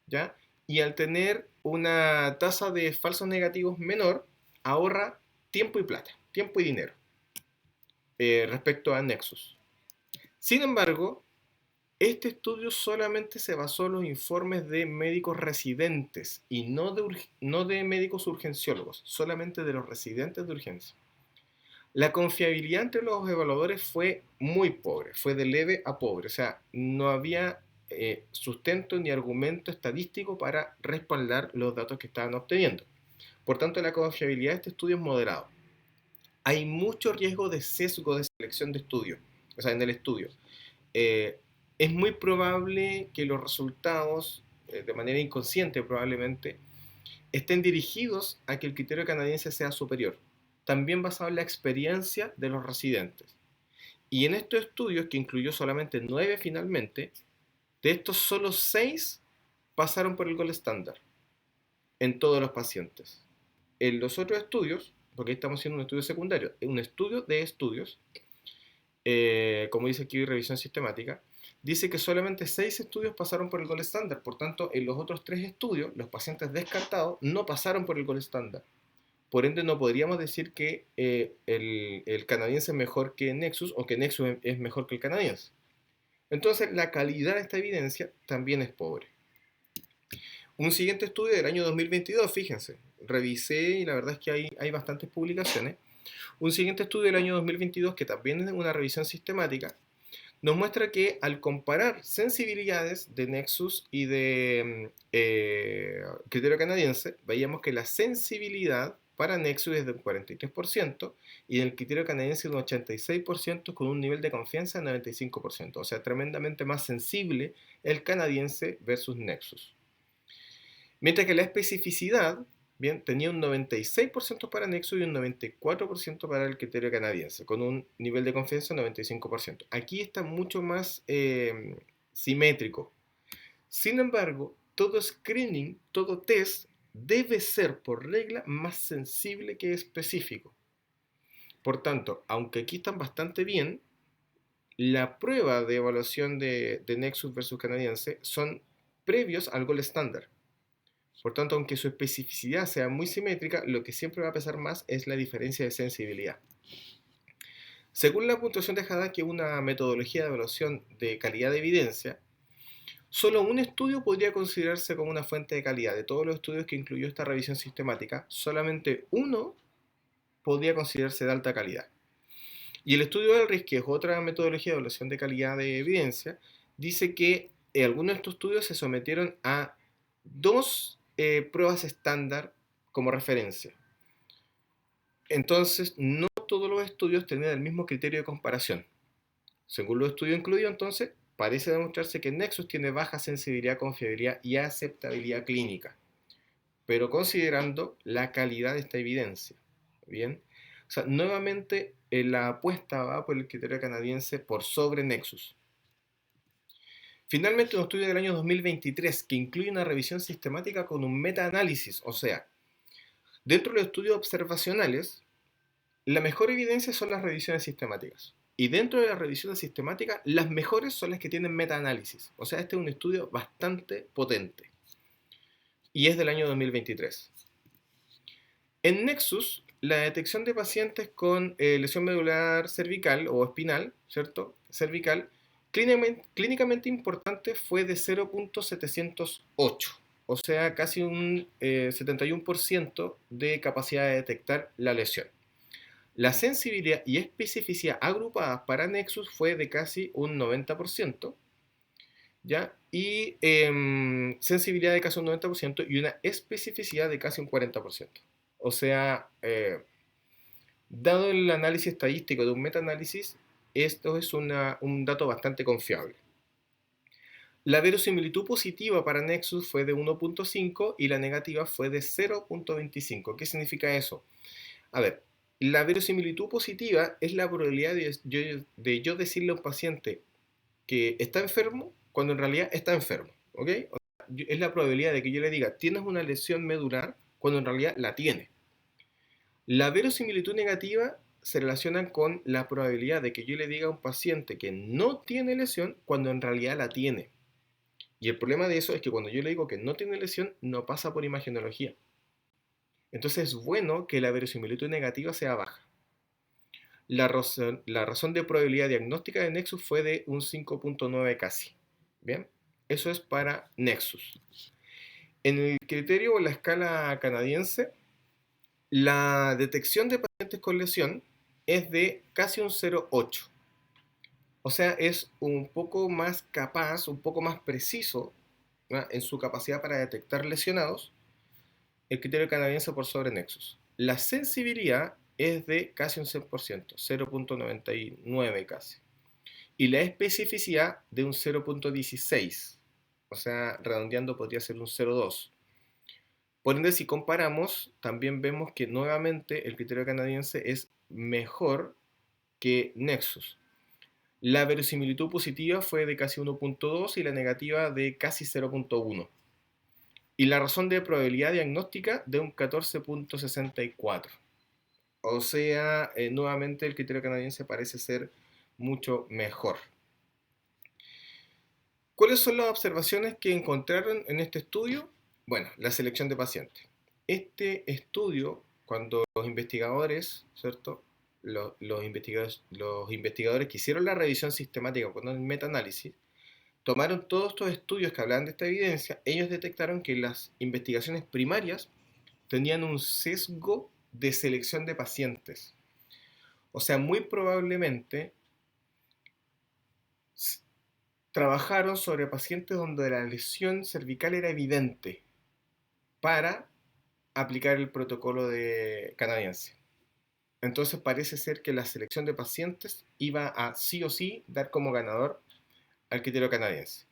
¿ya? Y al tener una tasa de falsos negativos menor, ahorra tiempo y plata, tiempo y dinero, respecto a Nexus. Sin embargo, este estudio solamente se basó en los informes de médicos residentes y no de médicos urgenciólogos, solamente de los residentes de urgencia. La confiabilidad entre los evaluadores fue muy pobre, fue de leve a pobre, o sea, no había sustento ni argumento estadístico para respaldar los datos que estaban obteniendo. Por tanto, la confiabilidad de este estudio es moderado. Hay mucho riesgo de sesgo de selección de estudio, o sea, en el estudio. Es muy probable que los resultados, de manera inconsciente probablemente, estén dirigidos a que el criterio canadiense sea superior, también basado en la experiencia de los residentes. Y en estos estudios, que incluyó solamente 9 finalmente, de estos solo 6 pasaron por el gold estándar en todos los pacientes. En los otros estudios, porque estamos haciendo un estudio secundario, un estudio de estudios, como dice aquí revisión sistemática, dice que solamente 6 estudios pasaron por el gold estándar. Por tanto, en los otros 3 estudios, los pacientes descartados no pasaron por el gold estándar. Por ende, no podríamos decir que el canadiense es mejor que Nexus o que Nexus es mejor que el canadiense. Entonces, la calidad de esta evidencia también es pobre. Un siguiente estudio del año 2022, fíjense, revisé y la verdad es que hay bastantes publicaciones. Un siguiente estudio del año 2022, que también es una revisión sistemática, nos muestra que al comparar sensibilidades de Nexus y de criterio canadiense, veíamos que la sensibilidad para Nexus es de un 43% y en el criterio canadiense de un 86% con un nivel de confianza de 95%. O sea, tremendamente más sensible el canadiense versus Nexus. Mientras que la especificidad, bien, tenía un 96% para Nexus y un 94% para el criterio canadiense, con un nivel de confianza de 95%. Aquí está mucho más simétrico. Sin embargo, todo screening, todo test, debe ser por regla más sensible que específico. Por tanto, aunque aquí están bastante bien, la prueba de evaluación de Nexus versus canadiense son previos al gold estándar. Por tanto, aunque su especificidad sea muy simétrica, lo que siempre va a pesar más es la diferencia de sensibilidad. Según la puntuación de Haddad, que es una metodología de evaluación de calidad de evidencia, solo un estudio podría considerarse como una fuente de calidad. De todos los estudios que incluyó esta revisión sistemática, solamente uno podría considerarse de alta calidad. Y el estudio del RIS, que es otra metodología de evaluación de calidad de evidencia, dice que algunos de estos estudios se sometieron a dos pruebas estándar como referencia. Entonces, no todos los estudios tenían el mismo criterio de comparación. Según los estudios incluidos, entonces, parece demostrarse que Nexus tiene baja sensibilidad, confiabilidad y aceptabilidad clínica, pero considerando la calidad de esta evidencia. Bien, o sea, nuevamente la apuesta va por el criterio canadiense por sobre Nexus. Finalmente, un estudio del año 2023 que incluye una revisión sistemática con un metaanálisis, o sea, dentro de los estudios observacionales, la mejor evidencia son las revisiones sistemáticas. Y dentro de las revisiones sistemáticas, las mejores son las que tienen metaanálisis. O sea, este es un estudio bastante potente. Y es del año 2023. En Nexus, la detección de pacientes con lesión medular cervical o espinal, ¿cierto? Cervical, clínicamente importante fue de 0.708. O sea, casi un 71% de capacidad de detectar la lesión. La sensibilidad y especificidad agrupadas para Nexus fue de casi un 90%, ¿ya? Y sensibilidad de casi un 90% y una especificidad de casi un 40%. O sea, dado el análisis estadístico de un metaanálisis, esto es un dato bastante confiable. La verosimilitud positiva para Nexus fue de 1.5 y la negativa fue de 0.25. ¿Qué significa eso? A ver, la verosimilitud positiva es la probabilidad de yo decirle a un paciente que está enfermo cuando en realidad está enfermo, ¿ok? O sea, es la probabilidad de que yo le diga, tienes una lesión medular cuando en realidad la tiene. La verosimilitud negativa se relaciona con la probabilidad de que yo le diga a un paciente que no tiene lesión cuando en realidad la tiene. Y el problema de eso es que cuando yo le digo que no tiene lesión, no pasa por imagenología. Entonces es bueno que la verosimilitud negativa sea baja. La razón de probabilidad diagnóstica de Nexus fue de un 5.9 casi. Bien, eso es para Nexus. En el criterio o la escala canadiense, la detección de pacientes con lesión es de casi un 0.8. O sea, es un poco más capaz, un poco más preciso, ¿no?, en su capacidad para detectar lesionados, el criterio canadiense por sobre Nexus. La sensibilidad es de casi un 100%, 0.99 casi. Y la especificidad de un 0.16. O sea, redondeando podría ser un 0.2. Por ende, si comparamos, también vemos que nuevamente el criterio canadiense es mejor que Nexus. La verosimilitud positiva fue de casi 1.2 y la negativa de casi 0.1. Y la razón de probabilidad diagnóstica de un 14.64. O sea, nuevamente el criterio canadiense parece ser mucho mejor. ¿Cuáles son las observaciones que encontraron en este estudio? Bueno, la selección de pacientes. Este estudio, cuando los investigadores, ¿cierto? Los investigadores que hicieron la revisión sistemática con el metaanálisis, tomaron todos estos estudios que hablaban de esta evidencia, ellos detectaron que las investigaciones primarias tenían un sesgo de selección de pacientes. O sea, muy probablemente trabajaron sobre pacientes donde la lesión cervical era evidente para aplicar el protocolo canadiense. Entonces parece ser que la selección de pacientes iba a sí o sí dar como ganador al criterio canadiense.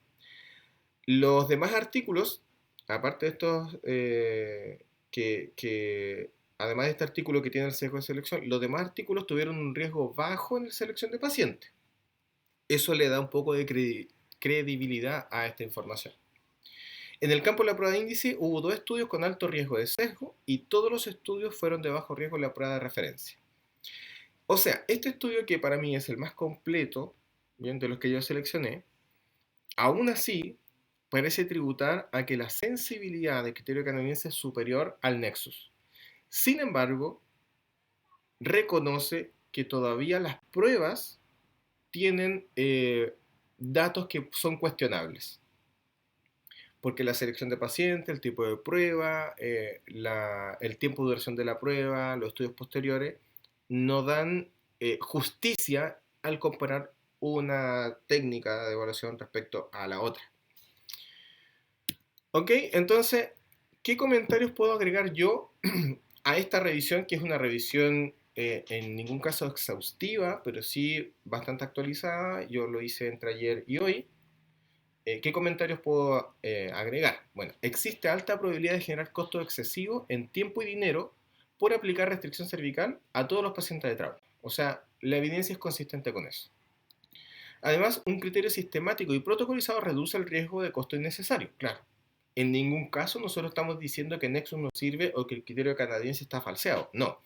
Los demás artículos, aparte de estos, además de este artículo que tiene el sesgo de selección, los demás artículos tuvieron un riesgo bajo en la selección de pacientes. Eso le da un poco de credibilidad a esta información. En el campo de la prueba de índice hubo 2 estudios con alto riesgo de sesgo y todos los estudios fueron de bajo riesgo en la prueba de referencia. O sea, este estudio, que para mí es el más completo, bien, de los que yo seleccioné, aún así parece tributar a que la sensibilidad del criterio canadiense es superior al Nexus. Sin embargo, reconoce que todavía las pruebas tienen datos que son cuestionables. Porque la selección de pacientes, el tipo de prueba, el tiempo de duración de la prueba, los estudios posteriores, no dan justicia al comparar una técnica de evaluación respecto a la otra. Ok, entonces, ¿qué comentarios puedo agregar yo a esta revisión, que es una revisión en ningún caso exhaustiva, pero sí bastante actualizada? Yo lo hice entre ayer y hoy. ¿Qué comentarios puedo agregar? Bueno, existe alta probabilidad de generar costos excesivos en tiempo y dinero por aplicar restricción cervical a todos los pacientes de trauma. O sea, la evidencia es consistente con eso. Además, un criterio sistemático y protocolizado reduce el riesgo de costo innecesario. Claro, en ningún caso nosotros estamos diciendo que Nexus no sirve o que el criterio canadiense está falseado. No.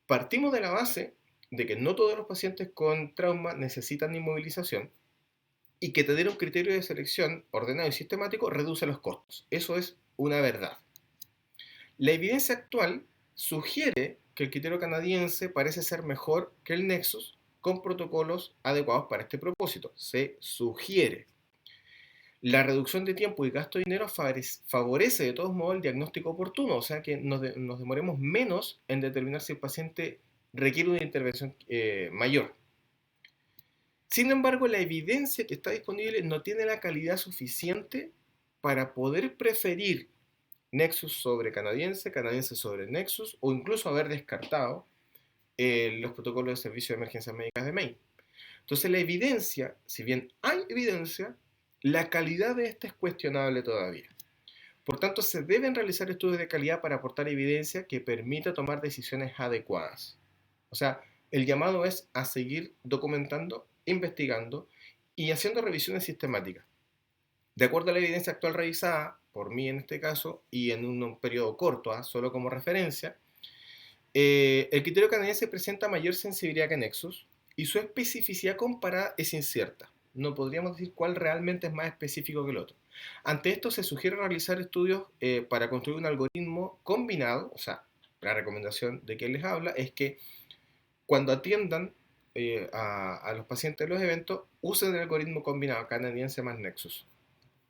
Partimos de la base de que no todos los pacientes con trauma necesitan inmovilización y que tener un criterio de selección ordenado y sistemático reduce los costos. Eso es una verdad. La evidencia actual sugiere que el criterio canadiense parece ser mejor que el Nexus con protocolos adecuados para este propósito. Se sugiere. La reducción de tiempo y gasto de dinero favorece de todos modos el diagnóstico oportuno, o sea que nos demoremos menos en determinar si el paciente requiere una intervención mayor. Sin embargo, la evidencia que está disponible no tiene la calidad suficiente para poder preferir Nexus sobre canadiense, canadiense sobre Nexus, o incluso haber descartado los protocolos de servicio de emergencias médicas de Maine. Entonces la evidencia, si bien hay evidencia, la calidad de esta es cuestionable todavía. Por tanto, se deben realizar estudios de calidad para aportar evidencia que permita tomar decisiones adecuadas. O sea, el llamado es a seguir documentando, investigando y haciendo revisiones sistemáticas. De acuerdo a la evidencia actual revisada, por mí en este caso, y en un periodo corto, solo como referencia, el criterio canadiense presenta mayor sensibilidad que Nexus y su especificidad comparada es incierta. No podríamos decir cuál realmente es más específico que el otro. Ante esto se sugiere realizar estudios para construir un algoritmo combinado, o sea, la recomendación de quien les habla es que cuando atiendan a los pacientes de los eventos, usen el algoritmo combinado canadiense más Nexus.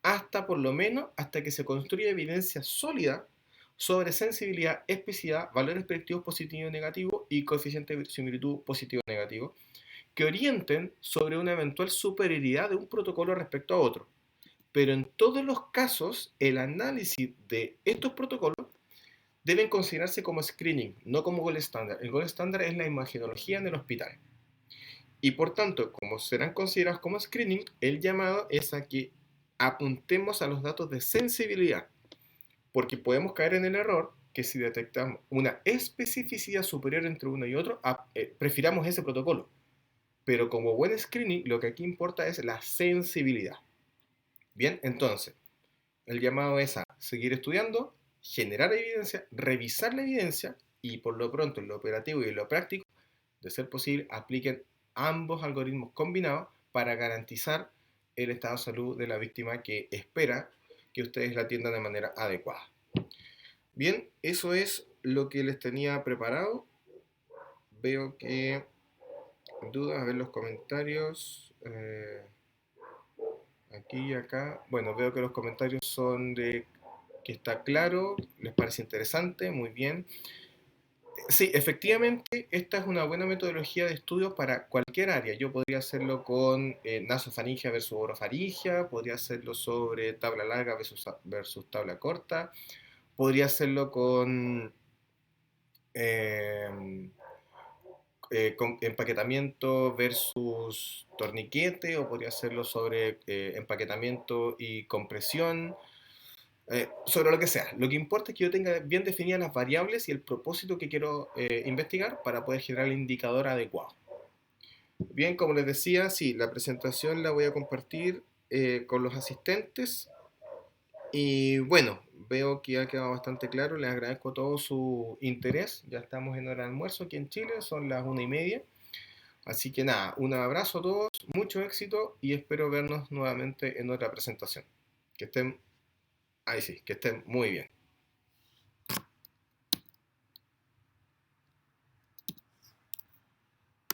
Hasta por lo menos, hasta que se construya evidencia sólida sobre sensibilidad, especificidad, valores predictivos positivos y negativos y coeficiente de similitud positivo y negativo, que orienten sobre una eventual superioridad de un protocolo respecto a otro. Pero en todos los casos, el análisis de estos protocolos deben considerarse como screening, no como gold standard. El gold standard es la imagenología en el hospital. Y por tanto, como serán considerados como screening, el llamado es a que apuntemos a los datos de sensibilidad, porque podemos caer en el error que si detectamos una especificidad superior entre uno y otro, prefiramos ese protocolo. Pero como buen screening, lo que aquí importa es la sensibilidad. Bien, entonces, el llamado es a seguir estudiando, generar evidencia, revisar la evidencia y por lo pronto en lo operativo y en lo práctico, de ser posible, apliquen ambos algoritmos combinados para garantizar el estado de salud de la víctima que espera que ustedes la atiendan de manera adecuada. Bien, eso es lo que les tenía preparado. Veo que dudas, a ver los comentarios. Aquí y acá. Bueno, veo que los comentarios son de que está claro, les parece interesante, muy bien. Sí, efectivamente, esta es una buena metodología de estudio para cualquier área. Yo podría hacerlo con nasofaringia versus orofaringia, podría hacerlo sobre tabla larga versus tabla corta, Podría hacerlo eh, con empaquetamiento versus torniquete, o podría hacerlo sobre empaquetamiento y compresión, sobre lo que sea. Lo que importa es que yo tenga bien definidas las variables y el propósito que quiero investigar para poder generar el indicador adecuado. Bien, como les decía, sí, la presentación la voy a compartir con los asistentes. Y bueno, veo que ha quedado bastante claro. Les agradezco todo su interés. Ya estamos en hora de almuerzo aquí en Chile, son las 1:30. Así que nada, un abrazo a todos, mucho éxito y espero vernos nuevamente en otra presentación. Que estén, ahí sí, que estén muy bien.